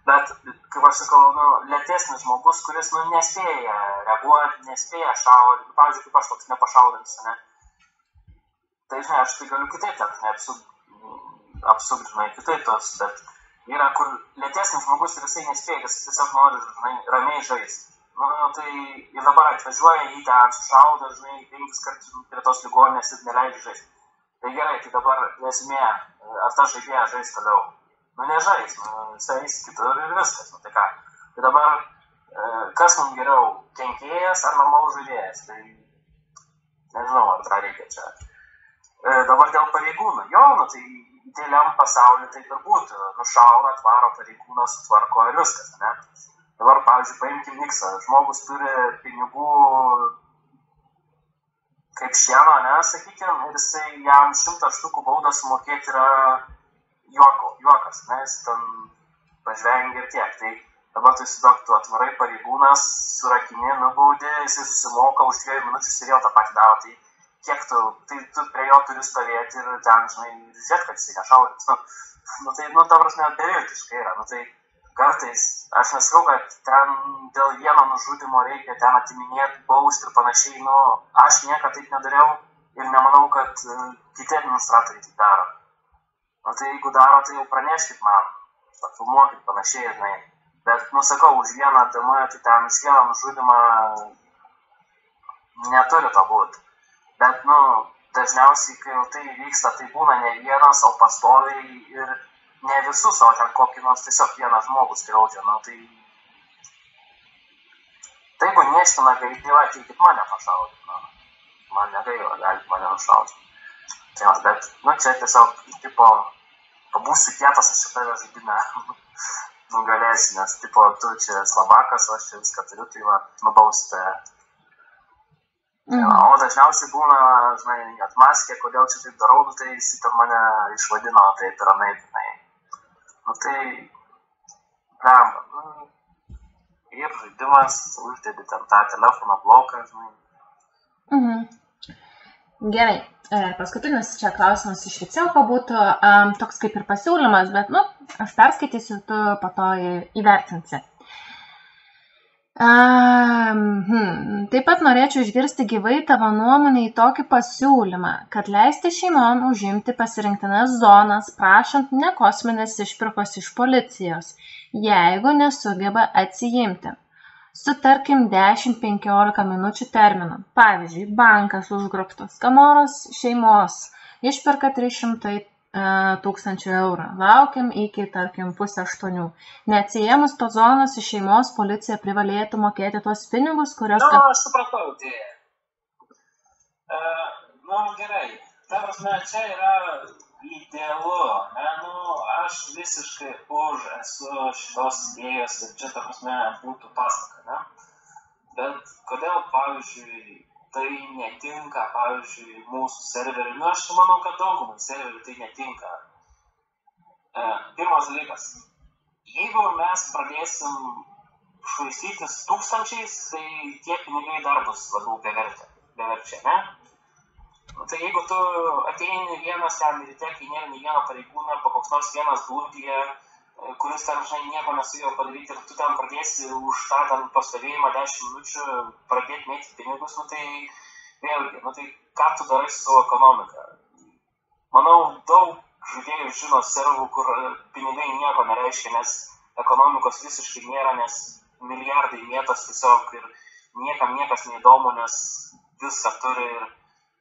bet, kaip aš sakau, lėtesnis žmogus, kuris, nespėja reaguoti, nespėja šaudyti, pavyzdžiui, kaip aš toks nepašaudantis, ne. Tai, žinai, aš tai galiu kitaip, ten, apsukti, kitaip tos, bet yra, kur lėtesnis žmogus ir jisai nespėja, jis tiesiog nori, žinai, ramiai žaisti. Tai ir dabar atvažiuoja, jį ten sušaudo, žinai, 5 kartus prie tos ligoninės ir neleidžia žaisti. Tai gerai, tai dabar esmė, ar ta žaidėja žais toliau? Nežais, jisai eis kitur ir viskas, tai ką. Tai dabar, kas mums geriau, kenkėjas ar normalus žaidėjas? Tai nežinau, ar tą reikia čia. Dabar dėl pareigūnų, tai idealiam pasauliu tai ir būtų, nušauna, atvaro pareigūną, sutvarko ir viskas, ne? Dabar, pavyzdžiui, paimkim Niksą, žmogus turi pinigų kaip šieno, ne, sakykim, ir jisai jam 100 štukų baudą sumokėti yra juokas, ne, jis ten pažvengia ir tiek. Tai dabar tu įsivaizduok, tu atvarai pareigūnas, surakini, nubaudi, jisai susimoka už 2 minučių ir vėl tą patį daro. Tai kiek tu prie jo turi stovėti ir ten, žinai, žiūrėti, kad jisai nešaudys. Ta prasme, beviltiškai yra. Tai kartais, aš nesakau, kad ten dėl vieno nužudimo reikia ten atiminėti, bausti ir panašiai, aš niekada taip nedariau ir nemanau, kad kiti administratoriai tai daro. Tai jeigu daro, tai jau praneškit man, filmuokit panašiai, žinai. Bet, sakau, už vieną DMO, tai ten už vieną nužudimą neturi to būti. Bet, dažniausiai, kai jau tai vyksta, tai būna ne vienas, o pastoviai ir ne visus, o ten kokį nors tiesiog vienas žmogus skriaudžia, tai jeigu neština gaidėlą, ateikit mane pašaudyti, man negaila, galite mane nušaudyti. Bet, čia tiesiog, pabūsiu kietas, aš šitą žaidimą nugalėsiu, nes, tu čia slabakas, aš čia viską turiu, tai nubausite. O dažniausiai būna, žinai, atmaskė, kodėl čia taip darau, tai jis ten mane išvadino, taip ir anaip, žinai. Tai, ir žaidimas, uždėdi ten tą telefono bloką, žinai. Gerai, paskutinis čia klausimas iš Viceuko būtų toks kaip ir pasiūlymas, bet, aš perskaitysiu, tu po to įvertinsi. Taip pat norėčiau išgirsti gyvai tavo nuomonę į tokį pasiūlymą, kad leisti šeimom užimti pasirinktinas zonas, prašant ne kosminės išpirkos iš policijos, jeigu nesugeba atsiimti. Su tarkim 10-15 minučių terminu. Pavyzdžiui, bankas užgrobtas, Kamoros šeimos išperka 300 000 eurų. Laukiam iki, tarkim, 7:30. Neatsiėmus tos zonos iš šeimos, policija privalėtų mokėti tuos pinigus, kurios... Aš supratau, tai. Gerai. Ta prasme, čia yra idealu, ne? Aš visiškai už esu šitos idėjos ir čia, ta prasme, būtų pasaka, ne? Bet kodėl, pavyzdžiui, tai netinka, pavyzdžiui, mūsų serveriui. Aš manau, kad daugumai serveriui tai netinka. Pirmas dalykas. Jeigu mes pradėsim švaistytis tūkstančiais, tai tie pinigai dar bus labiau beverčia, ne? Tai jeigu tu ateini vienas ten ryte, kai nėra nei vieno pareigūno arba koks nors vienas glūdyje, kuris ten, žinai, nieko nesugebėjo padaryti ir tu ten pradėsi už tą ten pastovėjimą 10 minučių pradėti mėtyti pinigus, tai vėlgi, tai ką tu darai su savo ekonomika? Manau, daug žaidėjų žino servų, kur pinigai nieko nereiškia, nes ekonomikos visiškai nėra, nes milijardai mėtos tiesiog ir niekam niekas neįdomu, nes viską turi ir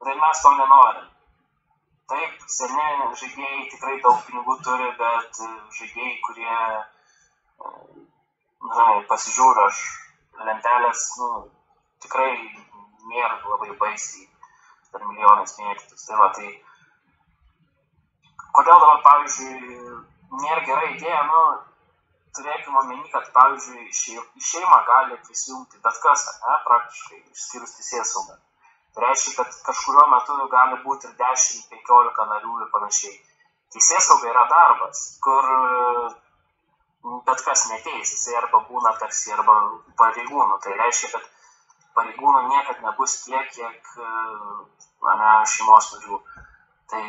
tai mes to nenorim. Taip, seni žaidėjai tikrai daug pinigų turi, bet žaidėjai, kurie pasižiūri aš lentelės, tikrai nėra labai baisiai per milijonais mėtytis. Tai va, tai kodėl dabar, pavyzdžiui, nėra gera idėja, turėkime omeny, kad, pavyzdžiui, į šeimą gali prisijungti bet kas, praktiškai, išskyrus teisėsaugą. Tai reiškia, kad kažkuriuo metu gali būti ir 10-15 narių ir panašiai. Teisėsauga yra darbas, kur bet kas neteis, jisai arba būna tarsi, arba pareigūnų. Tai reiškia, kad pareigūnų niekad nebus tiek, kiek šeimos narių. Tai,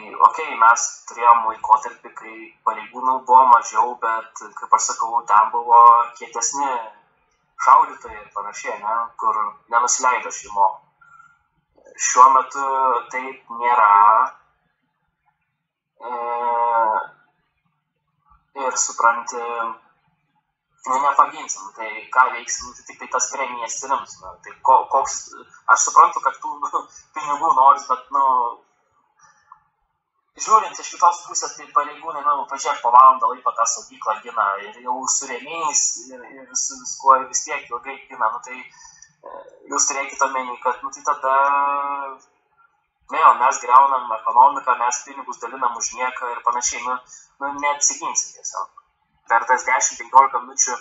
mes turėjom laikotarpį, kai pareigūnų buvo mažiau, bet, kaip aš sakau, ten buvo kietesni šaudytojai ir panašiai, kur nenusileido šeimom. Šiuo metu taip nėra ir supranti, nepaginsim, tai ką veiksim, tai tik tai tas premijas irims. Tai koks, aš suprantu, kad tų pinigų noris, bet, žiūrint iš kitos pusės, tai pareigūnai, pažiūrėk po valandą laiko tą saugyklą gina ir jau su rėmėjais ir su viskuo vis tiek ilgai gina, tai jūs turėkite omeny, kad tai tada mes griaunam ekonomiką, mes pinigus dalinam už nieką ir panašiai, neapsiginsim tiesiog. Per tas 10-15 minučių,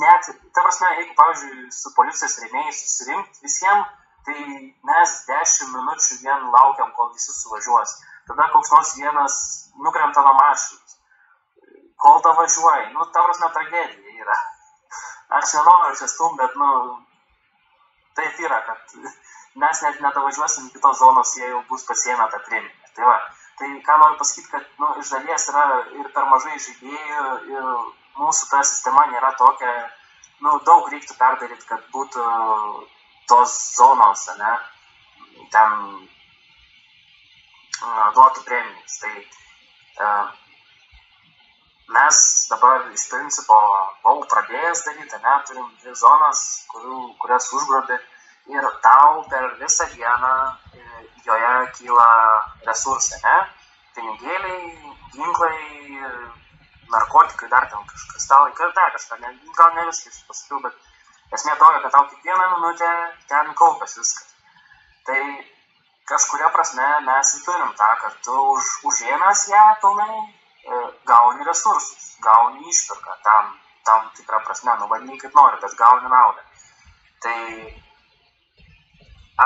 net, ta prasme, jeigu, pavyzdžiui, su policijos rėmėjais susirinkti visiems, tai mes 10 minučių vien laukiam, kol visi suvažiuos. Tada koks nors vienas nukrenta nuo mašinos, kol ta važiuoja, ta prasme, tragedija yra. Aš nenoriu čia stum, bet, taip yra, kad mes net nedavažiuosim kitos zonos, jie jau bus pasiėmę tą premiją. Tai va, tai ką noriu pasakyti, kad iš dalies yra ir per mažai žaidėjų ir mūsų ta sistema nėra tokia, daug reiktų perdaryti, kad būtų tos zonos, ten duotų premijas. Tai mes dabar iš principo buvau pradėjęs daryti, turim 2 zonas, kurias užgrobė ir tau per visą dieną joje kyla resursai, pinigėliai, ginklai, narkotikai, dar ten kristalai, dar kažką, gal ne viską pasakiau, bet esmė tokia, kad tau kiekvieną minutę ten kaupas viskas. Tai kažkuria prasme mes turim tą, kad tu užėmęs ją pilnai gauni resursus, gauni išpirką, tam tikrą prasme, vadinai kaip nori, bet gauni naudą. Tai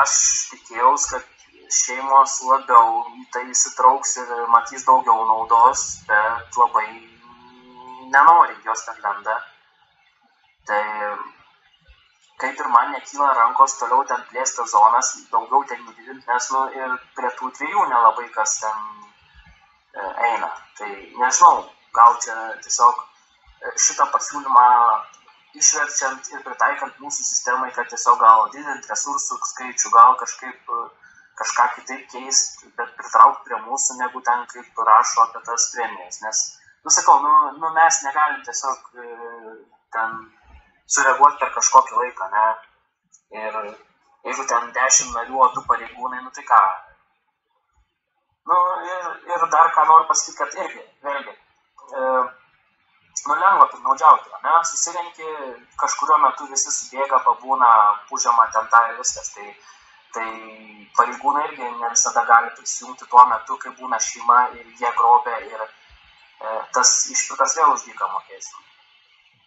aš tikėjaus, kad šeimos labiau į tai įsitrauks ir matys daugiau naudos, bet labai nenori jos ten lenda. Tai kaip ir man nekyla rankos toliau ten plėsti zonas, daugiau ten didinti, nes ir prie tų 2 nelabai kas ten eina. Tai nežinau, gal čia tiesiog šitą pasiūlymą išverčiant ir pritaikant mūsų sistemai, kad tiesiog gal didinti resursų skaičių, gal kažką kitaip keisti, bet pritraukti prie mūsų, negu ten kaip rašo apie tas premijas. Nes, sakau, mes negalim tiesiog ten sureaguoti per kažkokį laiką, Ir jeigu ten 10 narių, o 2 pareigūnai, tai ką? Ir dar ką noriu pasakyti, kad irgi, vėlgi, lengva piknaudžiauti, susirenki, kažkuriuo metu visi subėga, pabūna, pužiama ten tą ir viskas. Tai pareigūnai irgi ne visada gali prisijungti tuo metu, kai būna šeima ir jie grobia ir tas išpirkas vėl už dyką mokėsim.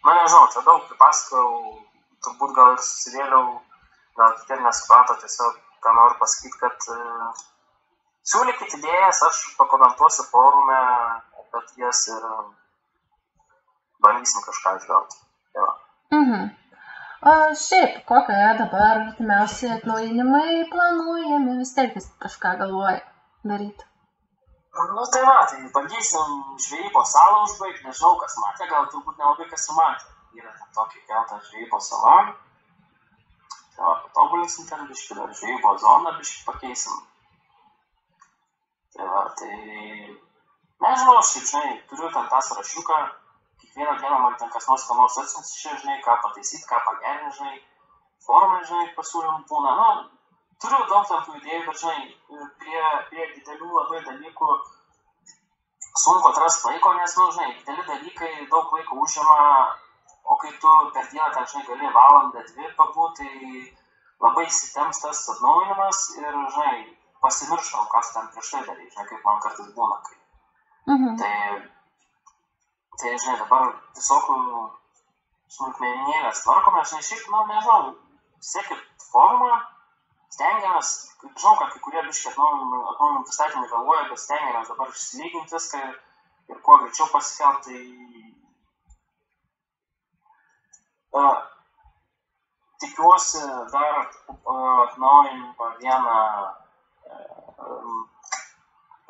Nežinau, čia daug pripasakau, turbūt gal ir susivėliau, gal kiti ir nesuprato, tiesiog ką noriu pasakyti, kad siūlykit idėjas, aš pakomentuosiu forume apie jas ir bandysim kažką išgauti. O šiaip, kokie dabar artimiausi atnaujinimai planuojami, vis tiek kažką galvoja daryti? Tai va, tai bandysim žvejybos salą užbaigti, nežinau kas matė, gal turbūt nelabai kas matė. Yra tokia kelta žvejybos sala. Tai va, patobulinsim ten biškį, dar žvejybos zoną biškį pakeisim. Tai va, tai Nežinau, aš taip, žinai, turiu ten tą sąrašiuką, kiekvieną dieną man ten kas nors atsiunčia, žinai, ką pataisyti, ką pagerinti, žinai, formai, žinai, pasiūlymų būna. Na, turiu daug tam tų idėjų, bet, žinai, prie didelių labai dalykų sunku atrasti laiko, nes, nu, žinai, dideli dalykai daug laiko užima, o kai tu per dieną, ten, žinai, gali valandą, 2 pabūti, tai labai įsitemps tas atnaujinimas ir, žinai, pasimirštam, kas ten prieš tai daryti, žinai, kaip man kartais būna. Tai, žinai, dabar visokių smulkmenėlės tvarkome, žinai, šiaip, nu, nežinau, siekit formą, stengiamės, žinau, kad kai kurie biškiai atnaujinimų pristatymai galvoja, bet stengiamės dabar išsilyginti viską ir kuo greičiau pasikelti, tai tikiuosi dar atnaujinimą vieną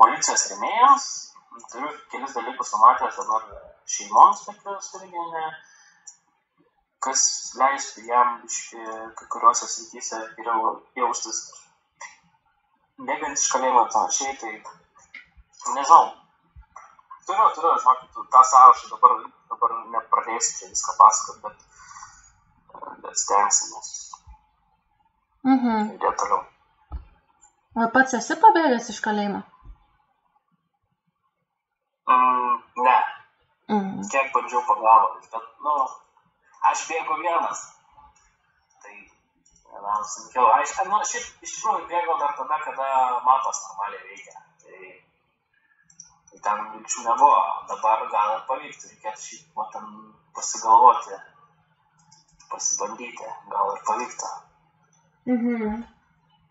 policijos rėmėjams, turiu kelis dalykus numatęs dabar šeimoms, kas leistų jam kai kuriuose srityse geriau jaustis bėgant iš kalėjimo ir panašiai, tai nežinau. Turiu, žinokit, tą sąrašą dabar nepradėsiu čia viską pasakot, bet stengsimės. Ir toliau. O pats esi pabėgęs iš kalėjimo? Ne. Kiek bandžiau pagalvoti, bet, nu, aš bėgu vienas. Tai, man sunkiau. Nu, šiaip iš tikrųjų bėgau dar tada, kada matos normaliai veikia. Tai ten vilčių nebuvo. Dabar gal ir pavyktų. Reikėtų šiaip ten pasigalvoti, pasibandyti. Gal ir pavyktų.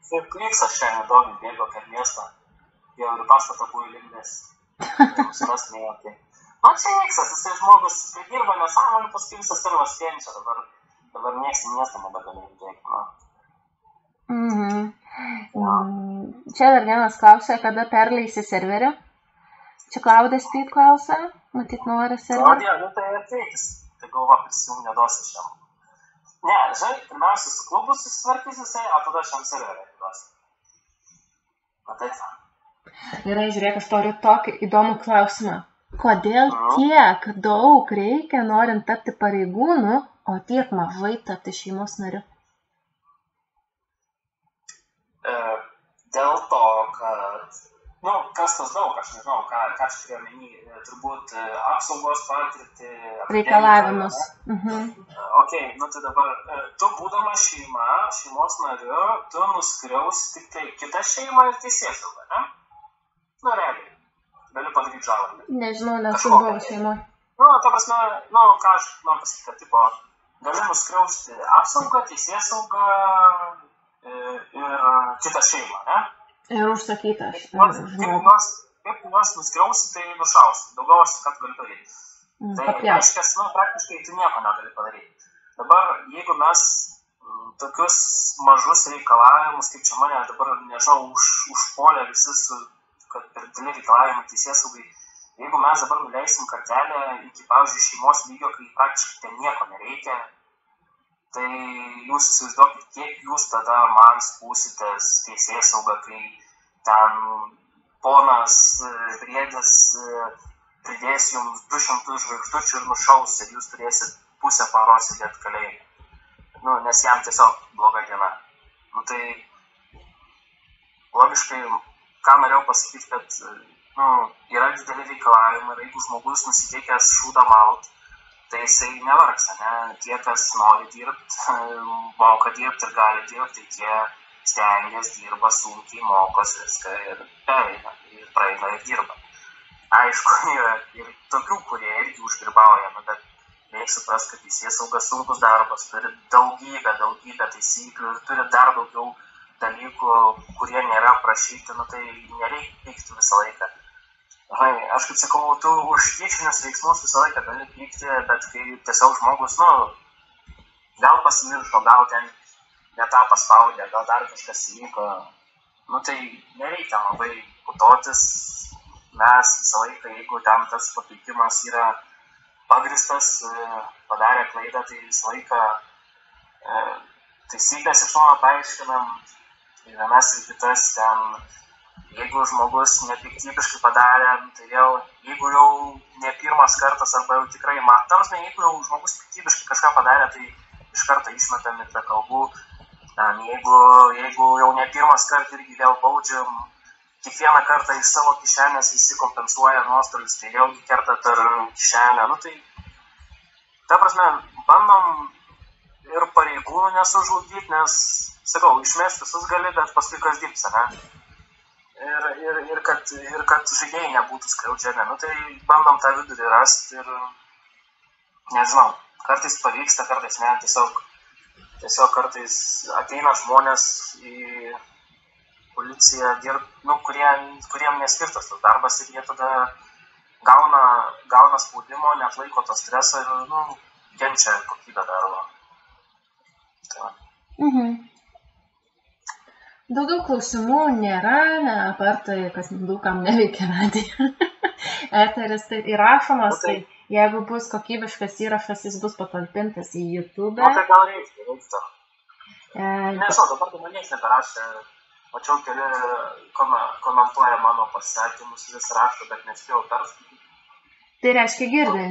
Kaip vyks aš šiandien įdomi bėgo per miestą. Jau ir pastatą buvo įlindęs. Suras nėjo, tai. Man čia vyksas, jisai žmogus pridirba nesąmonį, paskui visas servas kenčia, dabar nieks į miestą nebegalėjo bėgti. Čia dar vienas klausė, kada perleisi serverį. Čia Klaudės Pyt klausė, matyt nori serverį. Klaudė, nu tai ateikis, tai galva prisijungė dosi šiam. Ne, žinai, pirmiausia su klubu susitvarkys jisai, o tada šiam serverį atiduosi. Matai tą. Gerai, žiūrėk, aš turiu tokį įdomų klausimą. Kodėl tiek daug reikia, norint tapti pareigūnu, o tiek mažai tapti šeimos nariu? Dėl to, kad, nu, kas tas daug, aš nežinau, ką čia turėjo menį, turbūt apsaugos patirtį, reikalavimus. Ok, nu tai dabar, tu būdamas šeimos nariu, tu nuskriausi tik tai kitą šeimą ir teisėsaugą, ne? Nu, realiai. Gali padaryti žalą. Nežinau, nesu buvau šeimoj. Nu, ta prasme, nu, ką aš noriu pasakyti, kad, tipo, gali nuskriausti apsaugą, teisėsaugą ir kitą šeimą, ne? Ir užsakytą. Kaip juos nuskriausi, tai nušausi. Daugiausiai, ką tu gali padaryti. Tai reiškia, nu, praktiškai tu nieko negali padaryti. Dabar, jeigu mes tokius mažus reikalavimus, kaip čia mane dabar, nežinau, užpuolė visi su kad per dideli reikalavimai teisėsaugai, jeigu mes dabar nuleisim kartelę iki, pavyzdžiui, šeimos lygio, kai praktiškai ten nieko nereikia, tai jūs įsivaizduokit, kiek jūs tada man skūsitės teisėsaugą, kai ten ponas Briedis pridės jums 200 žvaigždučių ir nušaus ir jūs turėsit pusę paros sėdėti kalėjime. Nu, nes jam tiesiog bloga diena. Nu, tai logiškai ką norėjau pasakyti, kad nu, yra dideli reikalavimai ir jeigu žmogus nusiteikęs šūdą maut, tai jisai nevargs, ne? Tie, kas nori dirbti, moka dirbti ir gali dirbti, tai tie stengiasi, dirba sunkiai, mokosi viską ir pereina, ir praeina ir dirba. Aišku, yra ir tokių, kurie irgi uždirbauja, bet reikia suprasti, kad teisėsauga sunkus darbas, turi daugybę taisyklių ir turi dar daugiau dalykų, kurie nėra prašyti, nu tai nereikia pykti visą laiką. Aš kaip sakau, tu už tyčinius veiksmus visą laiką gali pykti, bet kai tiesiog žmogus, nu, gal pasimiršo, gal ten ne tą paspaudė, gal dar kažkas įvyko, nu tai nereikia labai putotis, mes visą laiką, jeigu ten tas papeikimas yra pagristas, padarė klaidą, tai visą laiką taisyklės iš mano paaiškinam, ir vienas ir kitas ten Jeigu žmogus nepiktybiškai padarė, tai vėl, jeigu jau ne pirmas kartas arba jau tikrai matams, jeigu jau žmogus piktybiškai kažką padarė, tai iš karto išmetami tą kalbų. Jeigu jau ne pirmas kartas irgi vėl baudžiam, kiekvieną kartą iš savo kišenės visi kompensuoja nuostolius, tai vėlgi kerta per kišenę. Tai, ta prasme, bandom ir pareigūnų nesužlugdyti, nes, sakau, išmest visus gali, bet paskui kas dirbs, ne? Ir kad žaidėjai nebūtų skriaudžiami. Tai bandom tą vidurį rasti ir, nežinau, kartais pavyksta, kartais ne, tiesiog kartais ateina žmonės į policiją dirbti, kuriem neskirtas tas darbas ir jie tada gauna spaudimo, neatlaiko to streso ir, kenčia kokybę darbo. Tai. Daugiau klausimų nėra, apart tai, kas daugam neveikia radijo. Eteris tai įrašomas, tai jeigu bus kokybiškas įrašas, jis bus patalpintas į YouTube. Tai gal reiktų. Nežinau, dabar tai man nieks neparašė. Mačiau keli komentuoja mano pasisakymus, vis rašo, bet nespėjau perskaityti. Tai reiškia girdi,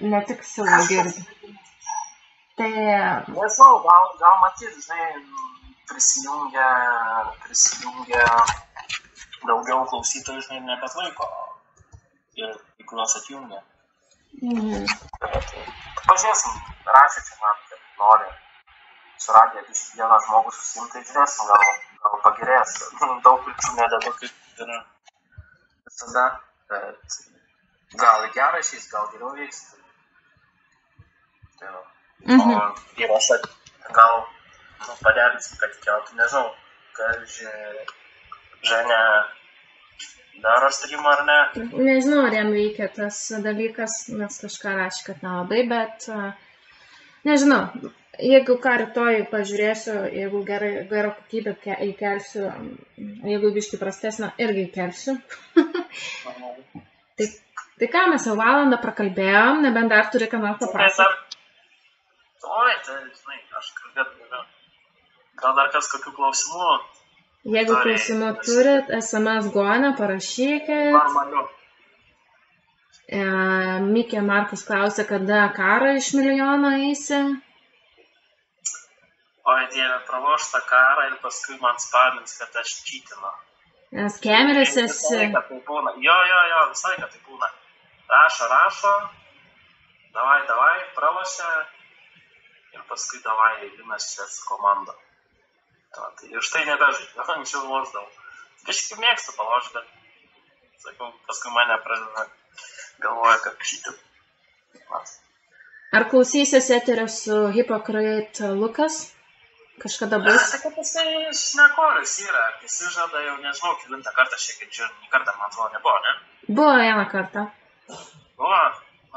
ne tik siūlo girdi. Tai... Nežinau, gal matyti, žinai, prisijungia daugiau klausytojų, žinai, nebetlaiko ir į kuriuos atjungia. Pažiūrėsim, rašė čia man, kad nori su radija vieną žmogų susimti, tai žiūrėsim, gal pagerės. Daug vilčių nededu, kaip ir visada, bet gal gerai šiais, gal geriau veiks. Tai o įrašą gal paderinsim, kad keltų, nežinau, kad Ženė daro streamą ar ne. Nežinau, ar jam veikia tas dalykas, nes kažką rašė, kad nelabai, bet nežinau, jeigu ką rytoj pažiūrėsiu, jeigu gerą kokybę įkelsiu, jeigu biškį prastesnę, irgi įkelsiu. Tai ką, mes jau valandą prakalbėjom, nebent dar turi ką nors papasakoti. Oi, tai, žinai, aš kalbėtų galiu. Gal dar kas kokių klausimų? Jeigu klausimų turit, SMS Guone parašykit. Normaliu. Mikė Markus klausė, kada karą iš milijono eisi. Oi, Dieve, praloš tą karą ir paskui man spamins, kad aš čytinu. Nes kemeris esi. Visą laiką tai būna. Jo, visą laiką tai būna. Rašo. Davai, pralošia. Ir paskui davai Linas čia su komanda. Tai už tai nebežaidžiu, anksčiau lošdavau. Kažkaip mėgstu palošti, bet sakau, paskui mane pradeda galvoja, kad šitip. Ar klausysies eterio su Hipokrit Lukas? Kažkada bus? Tai kad jisai šnekorius yra, jisai žada jau nežinau, kelintą kartą šiek tiek žiūrėjau, nį kartą, man atrodo, nebuvo, ne? Buvo vieną kartą. Buvo,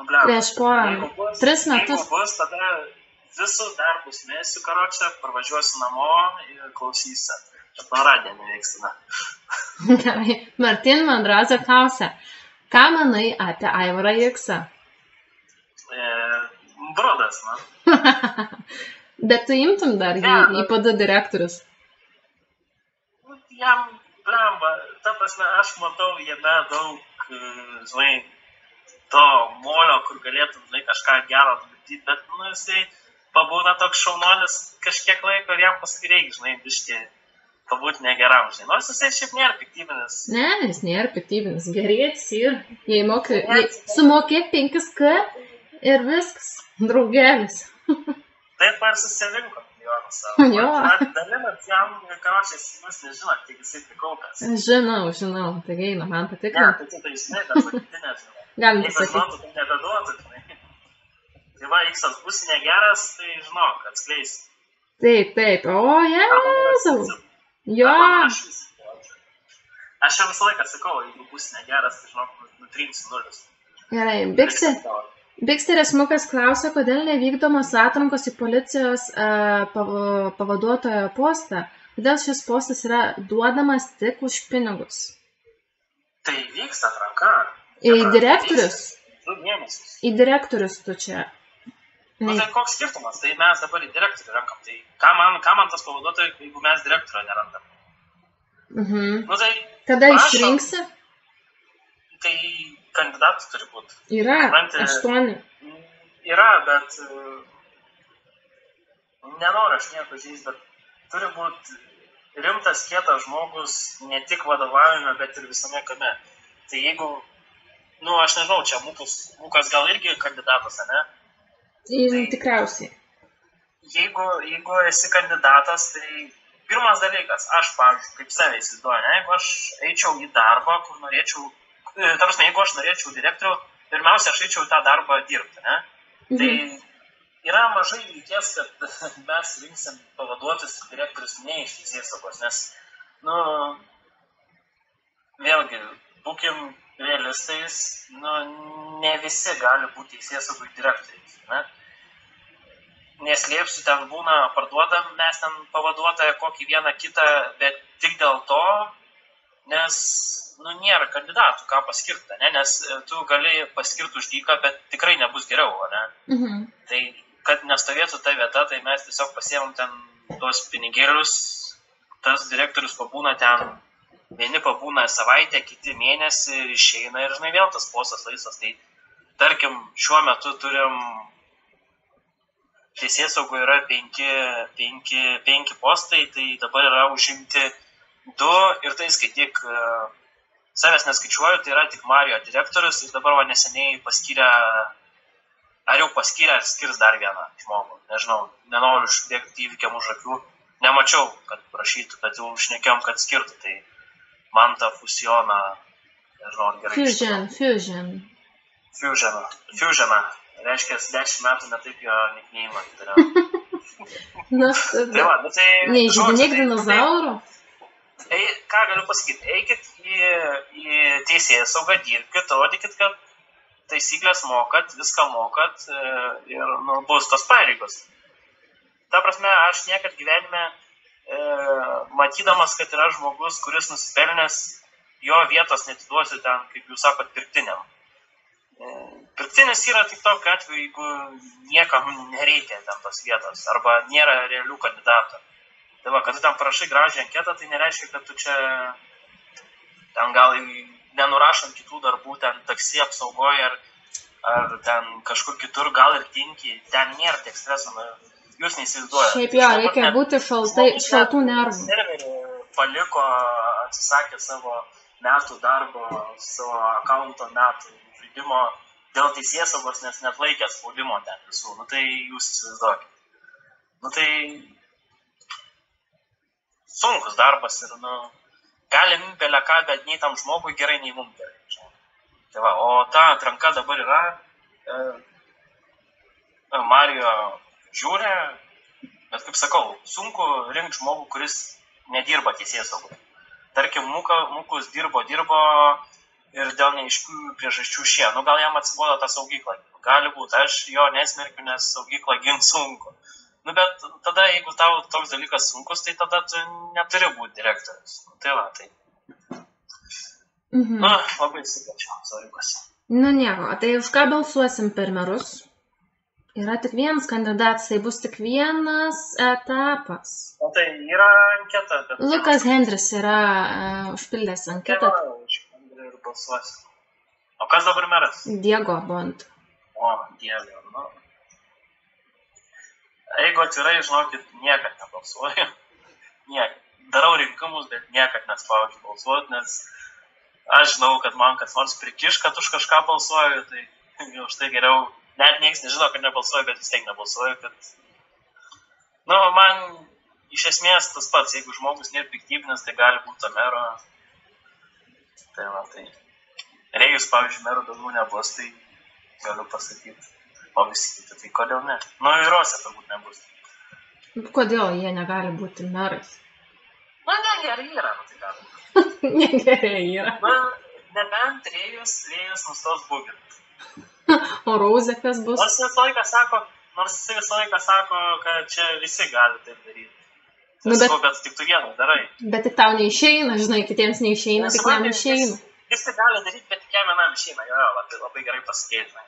blem. Prieš porą, 3 metus. Jeigu bus, tada visus darbus mėsiu, karočią, parvažiuosiu namo ir klausysiu. Čia nuo radiją neveiksime. Gerai. Martin Mandraza klausia, ką manai apie Aivarą Juksą? Brodas, man. Bet tu imtum dar į PD direktorius? Jam, blemba, ta prasme, aš matau jame daug, žinai, to molio, kur galėtum, žinai, kažką gero daryti, bet, jisai pabūna toks šaunuolis kažkiek laiko ir jam paskui reikia, žinai, biškį pabūti negeram, žinai. Nors jisai šiaip nėra piktybinis. Ne, jis nėra piktybinis. Gerėtis ir jei sumokėk 5K ir viskas, draugelis. Taip ir susirinko milijoną savo. Jo. Dalinat jam, karočiais, jūs nežinot, kiek jisai prikaupęs. Žinau, tai eina, man patikrinti. Ne, tai žinai, bet sakyti nežinau. Galim pasakyti. Jeigu žinotų, tai nebeduotų, žinai. Tai va, X bus negeras, tai žinok, atskleis. Taip, o Jėzau. Jo. Aš jau visą laiką sakau, jeigu bus negeras, tai žinok, nutrinsiu nulis. Gerai, Biksteris Mukas klausia, kodėl nevykdomos atrankos į policijos pavaduotojo postą. Kodėl šis postas yra duodamas tik už pinigus? Tai vyksta atranka. Į direktorius? 2 mėnesius. Į direktorius tu čia. Tai koks skirtumas? Tai mes dabar į direktorių renkam. Tai ką man tas pavaduotojai, jeigu mes direktorio nerandam? Mhm. Nu, tai Kada prašom. išrinksi? Tai kandidatų turi būti. Yra Supranti, 8. Yra, bet nenoriu aš nieko žįs, bet turi būti rimtas, kietas žmogus, ne tik vadovavime, bet ir visame kame. Tai jeigu, aš nežinau, čia Mūkas gal irgi kandidatas, ne? Tai tikriausiai. Jeigu esi kandidatas, tai pirmas dalykas, aš, pavyzdžiui, kaip save įsivaizduoju, ne? Jeigu aš eičiau į darbą, kur norėčiau, jeigu aš norėčiau direktorių, pirmiausia, aš eičiau tą darbą dirbti, ne? Tai yra mažai reikės, kad mes rinksim pavaduotis direktorius ne iš teisėsaugos, nes, vėlgi, būkim realistais, ne visi gali būti teisėsaugų direktoriais, ne? Neslėpsiu, ten būna parduodam, mes ten pavaduotoją kokį vieną kitą, bet tik dėl to, nes, nėra kandidatų, ką paskirti, ne? Nes tu gali paskirti už dyką, bet tikrai nebus geriau, ne? Tai, kad nestovėtų ta vieta, tai mes tiesiog pasiėmam ten tuos pinigėlius, tas direktorius pabūna ten, vieni pabūna savaitę, kiti mėnesį ir išeina ir, vėl tas postas laisvas. Tai, tarkim, šiuo metu turim teisėsaugų yra 5 postai, tai dabar yra užimti 2 ir tai skaityk, savęs neskaičiuoju, tai yra tik Marijo direktorius ir dabar neseniai paskyrė, ar skirs dar vieną žmogų, nežinau, nenoriu užbėgti įvykiam už akių, nemačiau, kad prašytų, bet jau šnekėjom, kad skirtų, tai man tą fusioną, nežinau, gerai. Fusioną. Reiškia, 10 metų netaip jo nikneimą. Neįžydinėk dinozaurų? Ką galiu pasakyti? Eikit į teisėsaugą, dirbkit, rodykit, kad taisyklės mokat, viską mokat ir bus tos pareigos. Ta prasme, aš niekad gyvenime, matydamas, kad yra žmogus, kuris nusipelnęs, jo vietos netiduosiu ten, kaip jūs sakot, pirktiniam. Pirktinis yra tik tokiu atveju, jeigu niekam nereikia ten tos vietos, arba nėra realių kandidatų. Tai va, kad tu ten parašai gražią anketą, tai nereiškia, kad tu čia ten gal nenurašant kitų darbų, ten taksi apsaugoji ar ten kažkur kitur, gal ir tinki, ten nėra tiek streso, jūs neįsivaizduojate. Šiaip jo, reikia būti šaltų nervų. Serverį paliko, atsisakė savo metų darbo, savo akaunto metų žaidimo dėl teisėsaugos, nes net laikė spaudimo ten visų. Tai jūs įsivaizduokit. Tai sunkus darbas ir, galim belę ką, bet nei tam žmogui gerai, nei mums gerai. Tai va, o ta atranka dabar yra, Marijo žiūrė, bet kaip sakau, sunku rinkti žmogų, kuris nedirba teisėsaugoj. Tarkim, Mūkus dirbo ir dėl neaiškių priežasčių gal jam atsibodo tą saugyklą. Gali būti, aš jo nesmerkiu, nes saugyklą gint sunku. Bet tada, jeigu tau toks dalykas sunkus, tai tada tu neturi būti direktorius. Tai va, tai. Labai įsigačiau, sorikos. Nieko, tai už ką balsuosim per merus? Yra tik vienas kandidatas, tai bus tik vienas etapas. O tai yra anketa. Lukas Hendris yra užpildęs anketą. Ir balsuosi. O kas dabar meras? Diego Bond. O, Diego, Jeigu atvirai, žinokit, niekad nebalsuoju. Darau rinkimus, bet niekad nespaudžiu balsuoti, nes aš žinau, kad man kas nors prikiš, kad už kažką balsuoju, tai už tai geriau, net nieks nežino, kad nebalsuoju, bet vis tiek nebalsuoju, kad... man iš esmės tas pats, jeigu žmogus nėra piktybinis, tai gali būti to mero. Tai va, tai Rėjus, pavyzdžiui, merų daugiau nebus, tai galiu pasakyti. O visi kiti, tai kodėl ne? Įrose turbūt nebus. Kodėl jie negali būti merais? Negerai yra, tai gali. Negerai yra. Nebent Rėjus nustos būginti. O Rauzekas bus? Nors jis visą laiką sako, kad čia visi gali taip daryti. Bet tik tu vieną darai. Bet tik tau neišeina, žinai, kitiems neišeina, tik jam išeina. Jis tai gali daryti, bet tik jam vienam išeina. Jo, labai gerai pasakėti.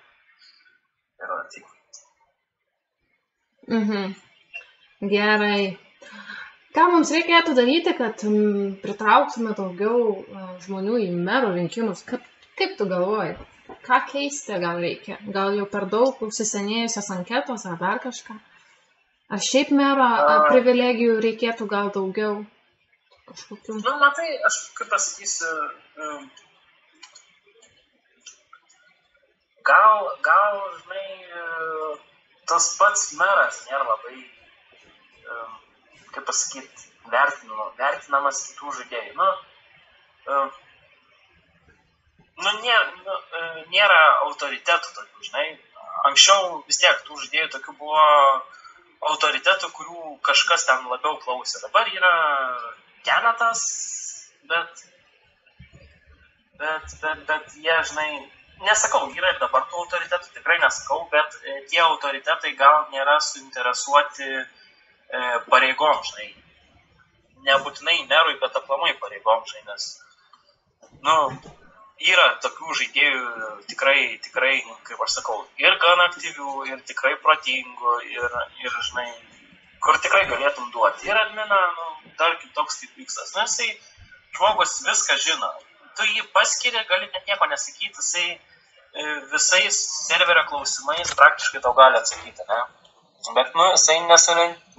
Gerai. Ką mums reikėtų daryti, kad pritrauktume daugiau žmonių į merų rinkimus? Kaip tu galvoji? Ką keisti gal reikia? Gal jau per daug užsisenėjusios anketos ar dar kažką? Ar šiaip mero privilegijų reikėtų gal daugiau kažkokių? Nu, matai, aš kaip pasakysiu, gal, žinai, tas pats meras nėra labai, kaip pasakyti, vertinamas kitų žaidėjų. Nėra autoritetų tokių, žinai. Anksčiau vis tiek tų žaidėjų tokių buvo autoritetų, kurių kažkas ten labiau klausė. Dabar yra keletas, bet jie, žinai, nesakau, yra ir dabar tų autoritetų, tikrai nesakau, bet tie autoritetai gal nėra suinteresuoti pareigom, žinai. Nebūtinai merui, bet aplamai pareigom, žinai, nes, yra tokių žaidėjų tikrai, kaip aš sakau, ir gan aktyvių, ir tikrai protingų, ir žinai, kur tikrai galėtum duoti. Ir adminą, tarkim, toks kaip Viksas. Jisai žmogus viską žino. Tu jį paskiri, gali net nieko nesakyti, jisai visais serverio klausimais praktiškai tau gali atsakyti, ne? Bet, jisai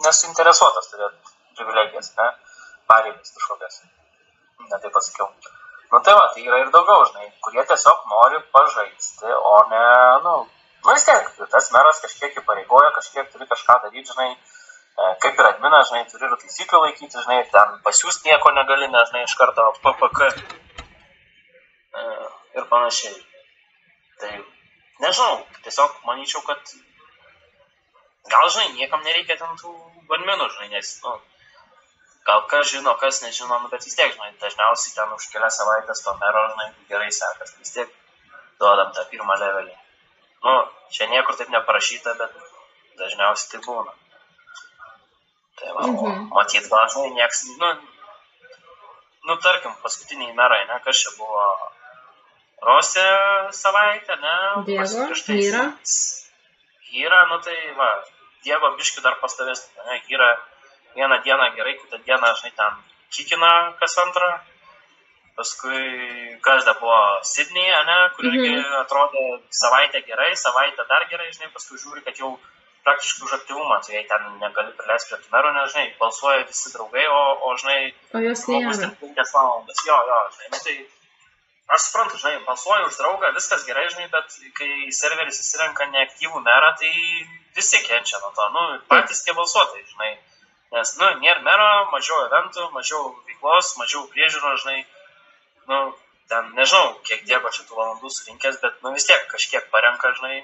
nesuinteresuotas turėti privilegijas, ne? Pareigas kažkokias. Ne taip pasakiau. Tai yra ir daugiau, žinai, kurie tiesiog nori pažaisti, o ne, vis tiek, tas meras kažkiek įpareigoja, kažkiek turi kažką daryti, žinai, kaip ir adminas, žinai, turi ir taisyklių laikyti, žinai, ten pasiūsti nieko negali, nes, žinai, iš karto PPK ir panašiai. Tai, nežinau, tiesiog manyčiau, kad gal, žinai, niekam nereikia ten tų adminų, žinai, nes, gal kas žino, kas nežino, bet vis tiek, žinai, dažniausiai ten už kelias savaitės to mero, žinai, gerai sekas, vis tiek duodam tą pirmą levelį. Čia niekur taip neparašyta, bet dažniausiai tai būna. Tai matyt, gal, žinai, nieks, tarkim, paskutiniai merai, ne, kas čia buvo Rosė savaitę, ne? Diego, Hyra. Hyra, tai va, Diego biški dar pastovės, ne, Hyra. Vieną dieną gerai, kitą dieną, žinai, ten kikina kas antrą. Paskui, kas dar buvo Sidneyje, ne, kur irgi atrodė savaitę gerai, savaitę dar gerai, žinai, paskui žiūri, kad jau praktiškai už aktyvumą, tai jei ten negali prileisti prie tų merų, nes, žinai, balsuoja visi draugai, o žinai, žmogus ten 5 valandas. Jo, žinai, tai aš suprantu, žinai, balsuoju už draugą, viskas gerai, žinai, bet kai serveris įsirenka neaktyvų merą, tai visi kenčia nuo to, patys tie balsuotojai, žinai. Nes, nėra mero, mažiau eventų, mažiau veiklos, mažiau priežiūros, žinai, ten nežinau, kiek Diego čia tų valandų surinkęs, bet, vis tiek kažkiek parenka, žinai,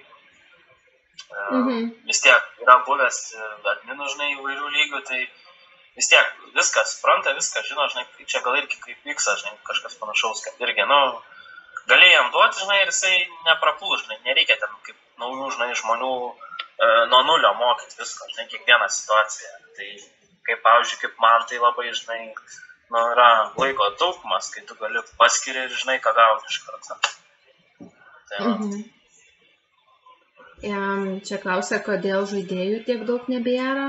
vis tiek yra buvęs adminų, žinai, įvairių lygių, tai vis tiek viską supranta, viską žino, žinai, čia gal irgi kaip Viksas, žinai, kažkas panašaus, kad irgi, galėjai jam duoti, žinai, ir jisai neprapūs, žinai, nereikia ten kaip naujų, žinai, žmonių nuo nulio mokyti visko, žinai, kiekvieną situaciją. Tai kaip, pavyzdžiui, kaip man tai labai, žinai, yra laiko taupumas, kai tu gali paskiri ir žinai, ką gauni iš karto. Tai Čia klausia, kodėl žaidėjų tiek daug nebėra.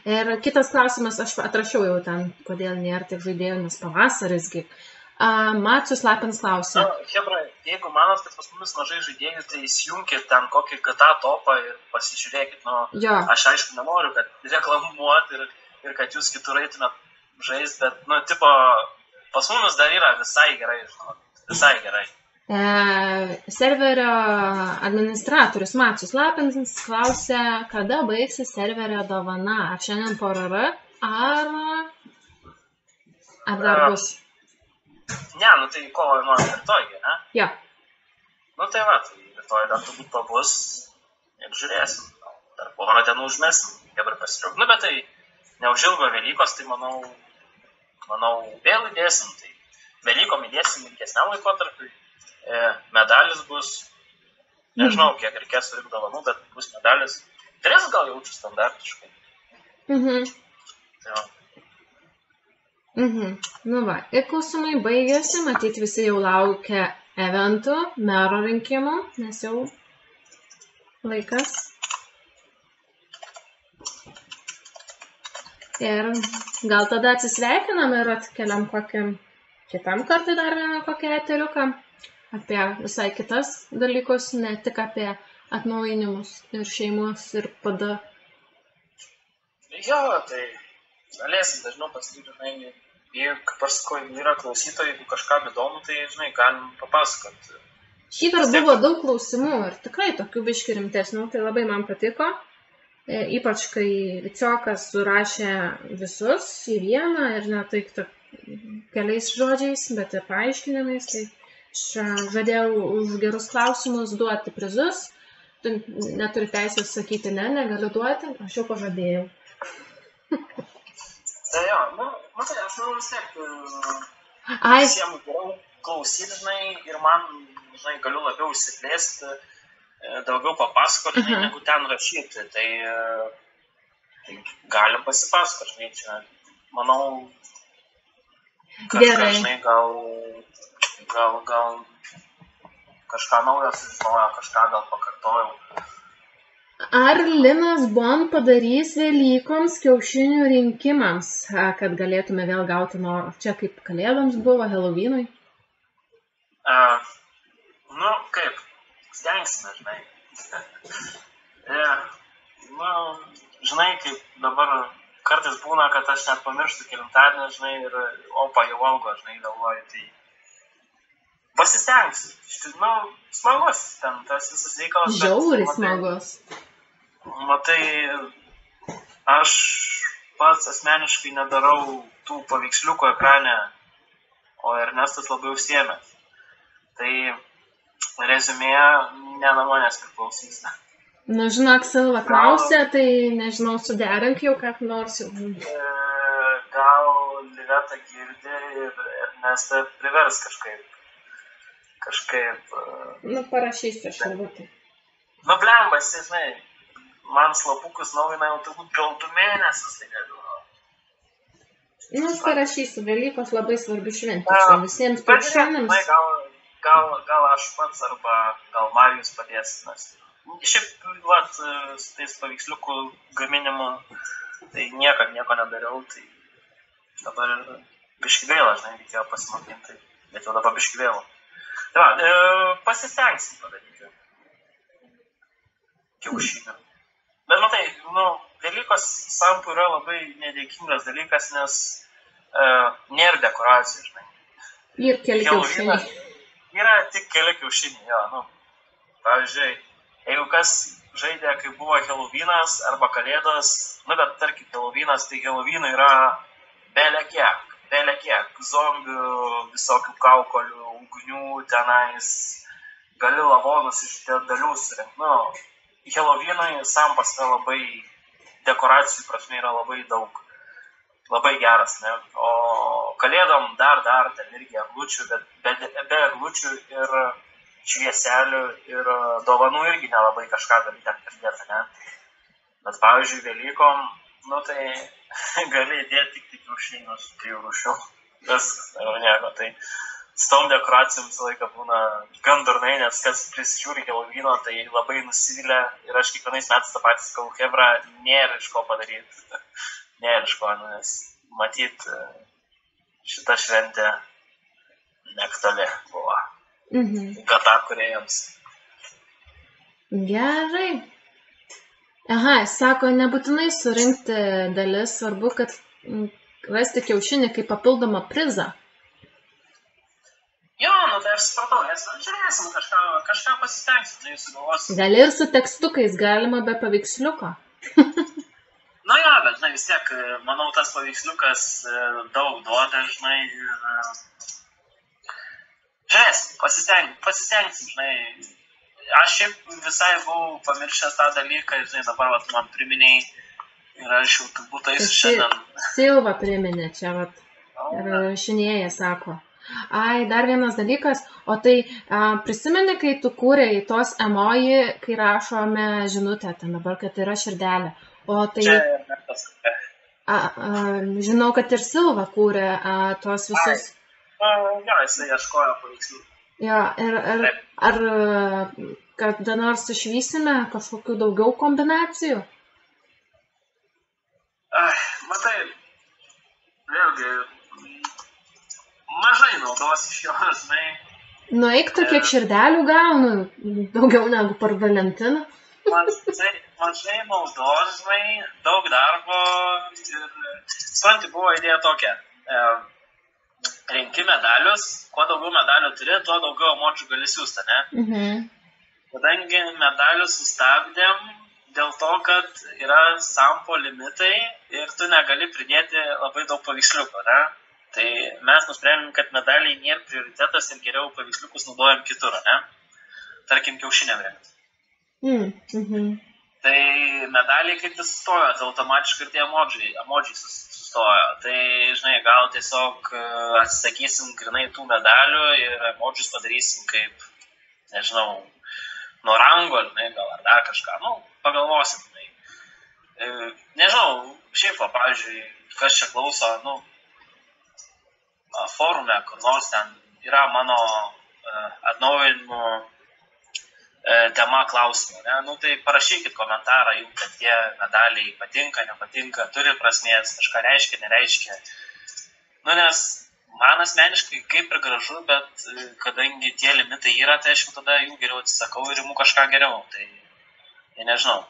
Ir kitas klausimas, aš atrašiau jau ten, kodėl nėra tiek žaidėjų, nes pavasarisgi. Macius Lapins klausia. Hebra, jeigu manos, kad pas mumis mažai žaidėjų, tai įsijunkit ten kokį GTA topą ir pasižiūrėkit. Aš aišku nenoriu, kad reklamuot ir kad jūs kitur eitumėt žaisti, bet, tipo, pas mumis dar yra visai gerai, visai gerai. Serverio administratorius Macius Lapins klausia, kada baigsis serverio dovana. Ar šiandien po RR, ar dar bus? Ne, tai kovo 11 rytoj, ne? Jo. Tai va, tai rytoj dar turbūt pabus ir žiūrėsim. Dar porą dienų užmesim, dabar pasiriuk. Bet tai neužilgo Velykos, tai manau vėl įdėsim. Tai Velykom įdėsim ilgesniam laikotarpiui. Medalis bus, nežinau, kiek reikės surinkti dovanų, bet bus medalis. Tris gal jaučiu standartiškai. Va, ir klausimai baigėsi, matyt visi jau laukia eventų, mero rinkimų, nes jau laikas. Ir gal tada atsisveikinam ir atkeliam kokiam kitam kartui dar vieną kokią eteriuką apie visai kitas dalykus, ne tik apie atnaujinimus ir šeimos ir pada. Jo, tai galėsim dažniau pasakyti, žinai, jeigu, kaip aš sakau, yra klausytojai, jeigu kažkam įdomu, tai, žinai, galim papasakoti. Šįkart buvo daug klausimų ir tikrai tokių biškį rimtesnių, tai labai man patiko. Ypač, kai Viciokas surašė visus į vieną ir ne tai keliais žodžiais, bet ir paaiškinimais. Tai aš žadėjau už gerus klausimus duoti prizus. Tu neturi teisės sakyti ne, negaliu duoti, aš jau pažadėjau. Tai jo, matai, aš manau vis tiek visiems geriau klausyti, žinai, ir man, žinai, galiu labiau išsiplėsti, daugiau papasakoti, žinai, negu ten rašyti. Tai galim pasipasakoti, žinai, čia, manau, kažką, žinai, gal kažką naujo sužinojo, kažką gal pakartojau. Ar Linas Bon padarys Velykoms kiaušinių rinkimams, kad galėtume vėl gauti nuo čia kaip kalėdoms buvo, Halloweenui? Kaip, stengsime, žinai. Žinai, kaip dabar kartais būna, kad aš net pamirštu kelintadienį, žinai, ir opa jau valgo, žinai, galvoju, tai pasistengsiu. Smagus ten tas visas reikalas. Žiauriai smagus. Matai, aš pats asmeniškai nedarau tų paveiksliukų ekrane, o Ernestas labai užsiėmęs. Tai rezumė ne nuo manęs priklausys. Žinok, Silva klausė, tai nežinau, suderink jau kaip nors. Gal Liveta girdi ir Ernestą privers kažkaip. Parašysiu aš Livetai. Blembas, žinai. Man slapukus naujina jau turbūt gal 2 mėnesius, tai nežinau. Parašysiu, Velykos labai svarbi šventė. Visiems paukščionims. Gal aš pats arba gal Marijus padės. Šiaip, su tais paveiksliukų gaminimu, tai nieko nedariau, tai dabar biški gaila, žinai, reikėjo pasimokinti, bet jau dabar biški vėlu. Tai pasistengsim padaryti kiaušinių. Bet matai, Velykos sampų yra labai nedėkingas dalykas, nes nėra dekoracijų, žinai. Ir keli kiaušiniai. Yra tik keli kiaušiniai, jo. Pavyzdžiui, jeigu kas žaidė, kai buvo Halloweenas arba Kalėdos, bet tarkim Halloweenas, tai Halloweenų yra belekiek, zombių, visokių kaukolių, ugnių tenais, gali lavonus iš dalių surinkti. Halloweenui sampas yra labai, dekoracijų prasme yra labai daug, labai geras, ne? O Kalėdom dar ten irgi eglučių, bet be eglučių ir švieselių ir dovanų irgi nelabai kažką gali ten pridėti, ne? Bet pavyzdžiui, Velykom, tai gali įdėti tik kiaušinius 3 rūšių, viskas, nieko, tai su tom dekoracijom visą laiką būna gan durnai, nes kas prisižiūri Halloweeno, tai labai nusivylę ir aš kiekvienais metais tą patį sakau, chebra, nėra iš ko padaryti, nėra iš ko, nes matyt šita šventė neaktuali buvo. Gata kūrėjams. Gerai. Aha, sako, nebūtinai surinkti dalis, svarbu, kad rasti kiaušinį kaip papildomą prizą. Jo, tai aš supratau, nes žiūrėsim, kažką pasistengsim, tai sugalvosim. Gali ir su tekstukais, galima be paveiksliuko. Jo, bet, žinai, vis tiek, manau, tas paveiksliukas daug duoda, žinai, žiūrėsim, pasistengsim, žinai. Aš šiaip visai buvau pamiršęs tą dalyką, žinai, dabar man priminėjai ir aš jau turbūt eisiu šiandien. Silva priminė čia, ir šinėje sako. Ai, dar vienas dalykas, o tai prisimeni, kai tu kūrei tos emoji, kai rašome žinutę, ten dabar, kad yra širdelė. O tai, žinau, kad ir Silva kūrė tos visus. Jo, jisai ieškojo paveikslų. Jo, ir ar kada nors išvysime kažkokių daugiau kombinacijų? matai, vėlgi, mažai naudos iš jo, žinai. Nueik tu, kiek širdelių gaunu, daugiau negu per Valentiną. Mažai naudos, žinai, daug darbo ir, supranti, buvo idėja tokia. Renki medalius, kuo daugiau medalių turi, tuo daugiau emodžių gali siųsti, ne? Kadangi medalius sustabdėm dėl to, kad yra sampo limitai ir tu negali pridėti labai daug paveiksliukų, ne? Tai mes nusprendėm, kad medaliai nėra prioritetas ir geriau paveiksliukus naudojam kitur, ne? Tarkim, kiaušiniam rengti. Tai medaliai kaip vis sustojo, tai automatiškai ir tie emodžiai sustojo. Tai, žinai, gal tiesiog atsisakysim grinai tų medalių ir emodžius padarysim kaip, nežinau, nuo rango, gal ar dar kažką, pagalvosim. Nežinau, šiaip, pavyzdžiui, kas čia klauso, forume, kur nors ten yra mano atnaujinimų tema klausimų, ne? Tai parašykit komentarą, jums, kad tie medaliai patinka, nepatinka, turi prasmės, kažką reiškia, nereiškia. Nes man asmeniškai kaip ir gražu, bet kadangi tie limitai yra, tai aš tada jų geriau atsisakau ir imu kažką geriau. Tai nežinau.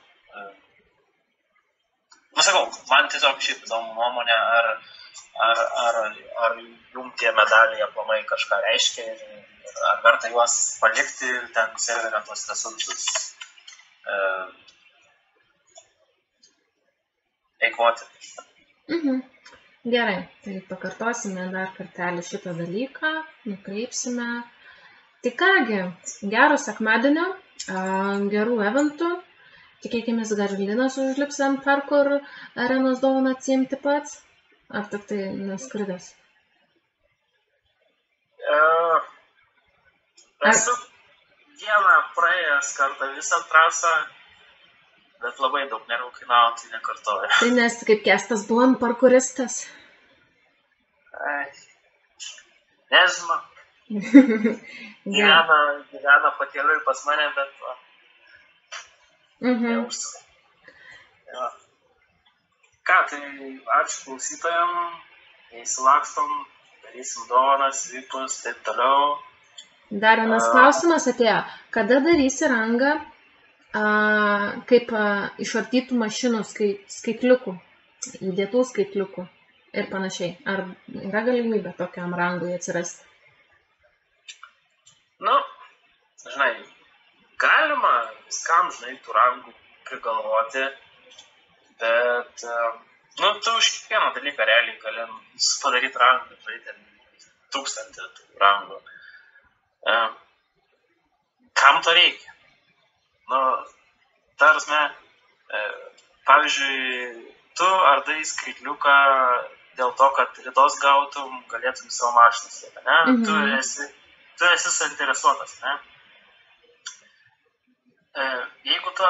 Sakau, man tiesiog šiaip įdomu nuomonė, ar jums tie medaliai aplamai kažką reiškia ir ar verta juos palikti ir ten serverio tos resursus eikvoti. Gerai, tai pakartosime dar kartelį šitą dalyką, nukreipsime. Tai kągi, gero sekmadienio, gerų eventų. Tikėkime, dar Linas užlips ant parkour arenos dovaną atsiimti pats. Ar tik tai neskridęs? Esu dieną praėjęs kartą visą trasą, bet labai daug nervų kainavo, tai nekartoju. Tai nes kaip Kestas buvom parkouristas? Nežinau. Gyvena pakeliui pas mane, bet neužsika. Ką, tai ačiū klausytojam, įsilakstom, darysim dovanas, vipus, taip toliau. Dar vienas klausimas atėjo, kada darysi rangą kaip išardytų mašinų skaitliukų, įdėtų skaitliukų ir panašiai. Ar yra galimybė tokiam rangui atsirasti? Žinai, galima viskam, žinai, tų rangų prigalvoti, bet, tu už kiekvieną dalyką realiai gali padaryti rangą, žinai, ten 1000 rangų. Kam to reikia? Tarsi, pavyzdžiui, tu ardai skaitliuką dėl to, kad rytos gautum, galėtum savo mašiną sėti, ne? Tu esi suinteresuotas, ne? Jeigu tu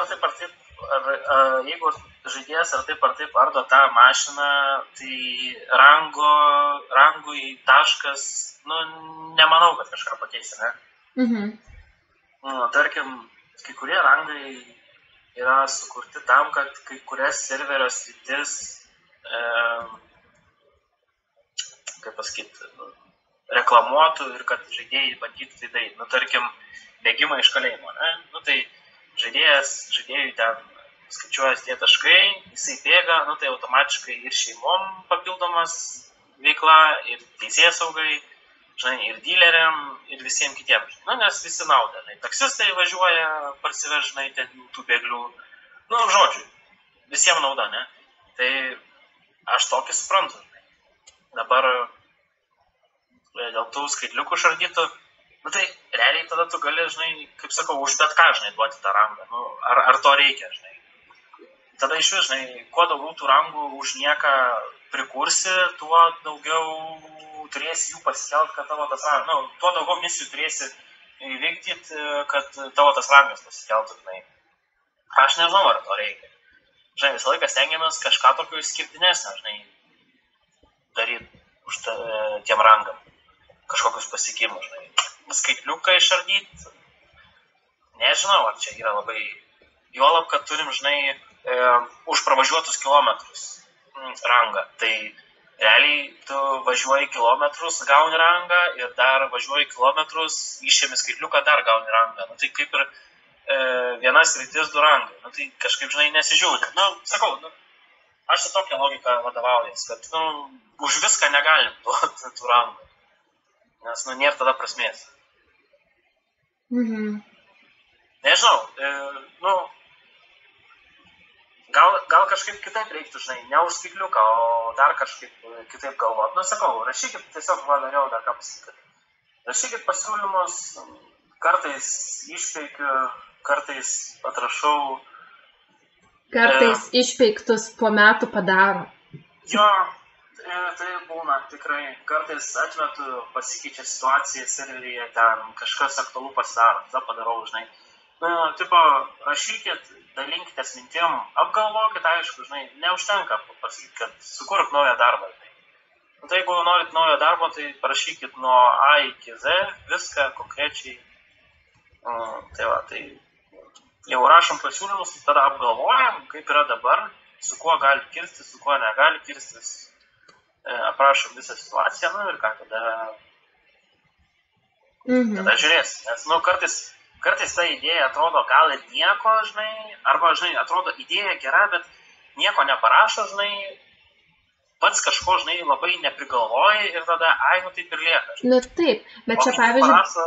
jeigu žaidėjas ar taip ardo tą mašiną, tai rangui taškas, nemanau, kad kažką pakeisi, ne? Tarkim, kai kurie rangai yra sukurti tam, kad kai kurias serverio sritis, kaip pasakyti, reklamuotų ir kad žaidėjai bandytų tai daryti. Tarkim, bėgimą iš kalėjimo, ne? Tai žaidėjui ten skaičiuojas tie taškai, jisai bėga, tai automatiškai ir šeimom papildomas veikla, ir teisėsaugai, žinai, ir dileriam, ir visiems kitiems. Nes visi nauda. Taksistai važiuoja, parsiveš, žinai, ten tų bėglių. Žodžiu, visiems nauda, ne? Tai aš tokį suprantu. Dabar dėl tų skaitliukų šardytų, tai realiai tada tu gali, žinai, kaip sakau, už bet ką, žinai, duoti tą rangą. Ar to reikia, žinai. Tada iš vis, žinai, kuo daugiau tų rangų už nieką prikursi, tuo daugiau turėsi jų pasikelti, kad tavo tas rangas, tuo daugiau misijų turėsi įvykdyti, kad tavo tas rangas pasikeltų, žinai. Aš nežinau, ar to reikia. Žinai, visą laiką stengiamės kažką tokio išskirtinesnio, žinai, daryti už tiem rangam. Kažkokius pasiekimus, žinai. Skaitliuką išardyti, nežinau, ar čia yra labai... Juolab, kad turim, žinai, už pravažiuotus kilometrus. rangą. Tai realiai tu važiuoji kilometrus, gauni rangą ir dar važiuoji kilometrus, išėmi skaitliuką, dar gauni rangą. Nu, tai kaip ir viena sritis 2 rangai. Nu, tai kažkaip, žinai, nesižiūri. Nu, sakau, aš su tokia logika vadovaujas, kad už viską negalim duoti tų rangų. Nes, nėra tada prasmės. Mhm. Nežinau, gal kažkaip kitaip reiktų, žinai, ne už skaitliuką, o dar kažkaip kitaip galvot. Sakau, rašykit, tiesiog norėjau dar ką pasakyti. Rašykit pasiūlymus, kartais išpeikiu, kartais atrašau. Kartais išpeiktus po metų padaro. Jo, tai būna tikrai. Kartais atmetu, pasikeičia situacija serveryje, ten kažkas aktualu pasidaro, tada padarau, žinai. Tipo, rašykit, dalinkitės mintim, apgalvokit, aišku, žinai, neužtenka pasakyti, kad sukurk naują darbą. Tai jeigu norit naujo darbo, tai parašykit nuo A iki Z, viską konkrečiai. Tai va, tai jau rašom pasiūlymus, tada apgalvojam, kaip yra dabar, su kuo gali kirstis, su kuo negali kirstis, aprašom visą situaciją, ir ką, tada žiūrėsim. Nes, kartais ta idėja atrodo gal ir nieko, žinai, arba, žinai, atrodo idėja gera, bet nieko neparašo, žinai, pats kažko, žinai, labai neprigalvoja ir tada, taip ir lieka. Taip, bet čia pavyzdžiui... Parašo,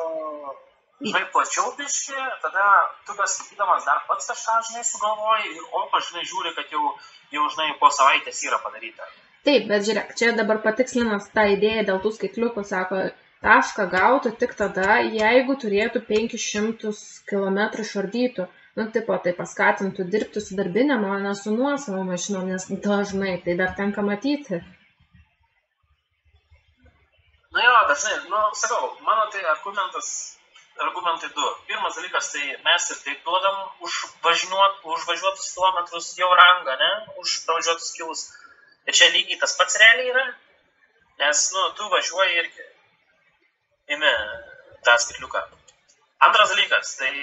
žinai, plačiau biški, tada tu beskaitydamas dar pats kažką, žinai, sugalvoji ir žinai, žiūri, kad jau, žinai, po savaitės yra padaryta. Taip, bet žiūrėk, čia dabar patikslinas tą idėją dėl tų skaitliukų, sako, tašką gautų tik tada, jeigu turėtų 500 km išardytų. Tai paskatintų dirbti su darbinėm, o ne su nuosavom mašinom, nes dažnai tai dar tenka matyti. Dažnai, sakau, mano tai argumentai 2. Pirmas dalykas, tai mes ir taip duodam už važiuotus kilometrus jau rangą, ne, už pravažiuotus kilus. Ir čia lygiai tas pats realiai yra, nes, tu važiuoji irgi. Imi tą skaitliuką. Antras dalykas, tai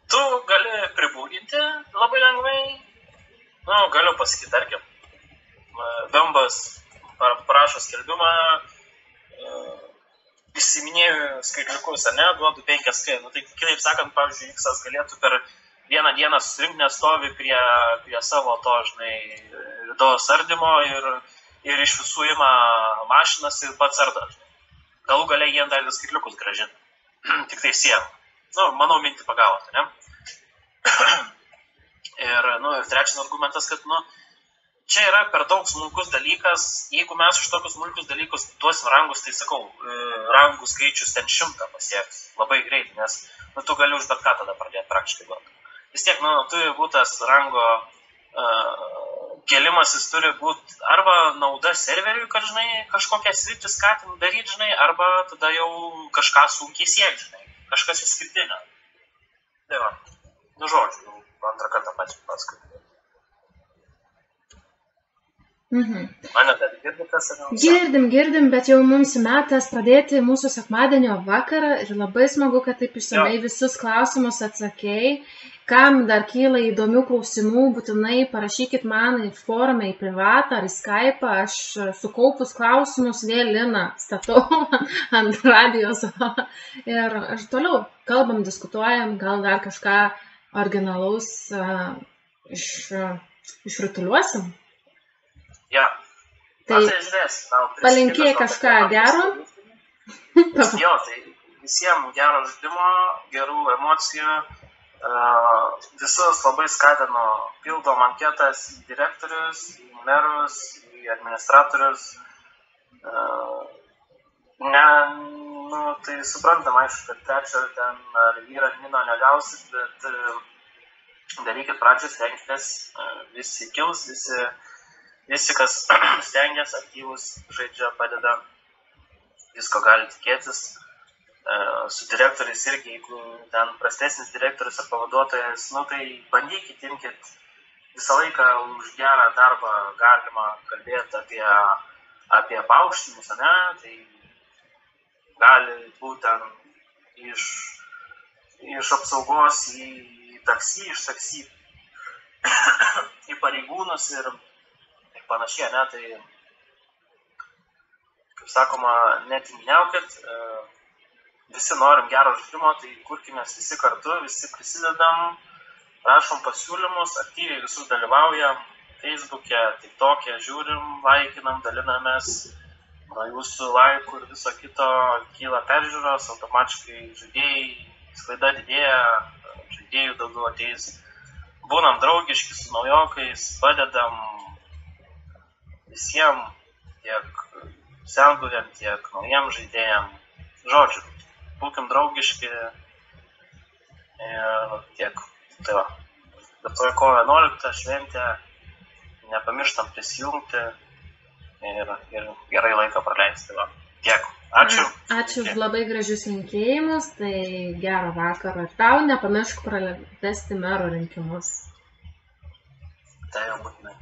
tu gali pribūdinti labai lengvai. Galiu pasakyti, tarkim, Bembas parašo skelbimą, įsiminėjau skaitliukus, ne, duodu 5K. Tai kitaip sakant, pavyzdžiui, X galėtų per vieną dieną susirinkti, nestovi prie savo to, žinai, vidaus ardymo ir iš visų ima mašinas ir pats arda. Galų galiai jiem dar skaitliukus grąžinti. Tik tai sienų. Manau, mintį pagavote, ne? Ir trečias argumentas, kad, čia yra per daug smulkus dalykas. Jeigu mes už tokius smulkius dalykus duosim rangus, tai sakau, rangų skaičius ten 100 pasieks labai greitai, nes, tu gali už bet ką tada pradėti praktiškai duoti. Vis tiek, turi būti tas rango kėlimas, jis turi būti arba nauda serveriui, kad, žinai, kažkokią sritį skatinti daryti, žinai, arba tada jau kažką sunkiai siekti, žinai, kažkas išskirtinio. Tai va, žodžiu, antrą kartą paskui. Mane dar girditas? Girdim, bet jau mums metas pradėti mūsų sekmadienio vakarą ir labai smagu, kad taip išsamei visus klausimus atsakei. Kam dar kyla įdomių klausimų, būtinai parašykit man į forumą, į privatą ar į Skype'ą. Aš sukaupus klausimus vėl Liną statau ant radijos. Ir aš toliau kalbam, diskutuojam, gal dar kažką originalaus išrutuliuosim. Ja. Tai palinkėjai kažką gero. Jo, tai visiems gero žaidimo, gerų emocijų. Visus labai skatinu, pildom anketas į direktorius, į merus, į administratorius. Tai suprantam, aišku, kad trečio ten ar vyr admino negausit, bet darykit pradžią, stenkitės, visi kils, visi, kas stengias, aktyvus, žaidžia, padeda, visko gali tikėtis. Su direktoriais irgi, jeigu ten prastesnis direktorius ar pavaduotojas, tai bandykit, imkit visą laiką už gerą darbą galima kalbėti apie paaukštinimus, ne? Tai gali būti ten iš apsaugos į taksi, iš taksi į pareigūnus ir panašiai, ne, tai, kaip sakoma, netinginiaukit, visi norim gero žaidimo, tai kurkimės visi kartu, visi prisidedam, rašom pasiūlymus, aktyviai visus dalyvaujam, Facebook'e, TikTok'e žiūrim, laikinam, dalinamės, nuo jūsų laikų ir viso kito kyla peržiūros, automatiškai žaidėjai, sklaida didėja, žaidėjų daugiau ateis, būnam draugiški su naujokais, padedam visiems, tiek senbuviam, tiek naujiem žaidėjam, žodžiu, būkim draugiški ir tiek. Tai va, rytoj kovo 11 šventė, nepamirštam prisijungti ir gerai laiką praleisti. Va. Tiek. Ačiū. Ačiū už labai gražius linkėjimus, tai gero vakaro ir tau, nepamiršk pravesti mero rinkimus. Tai jau būtinai.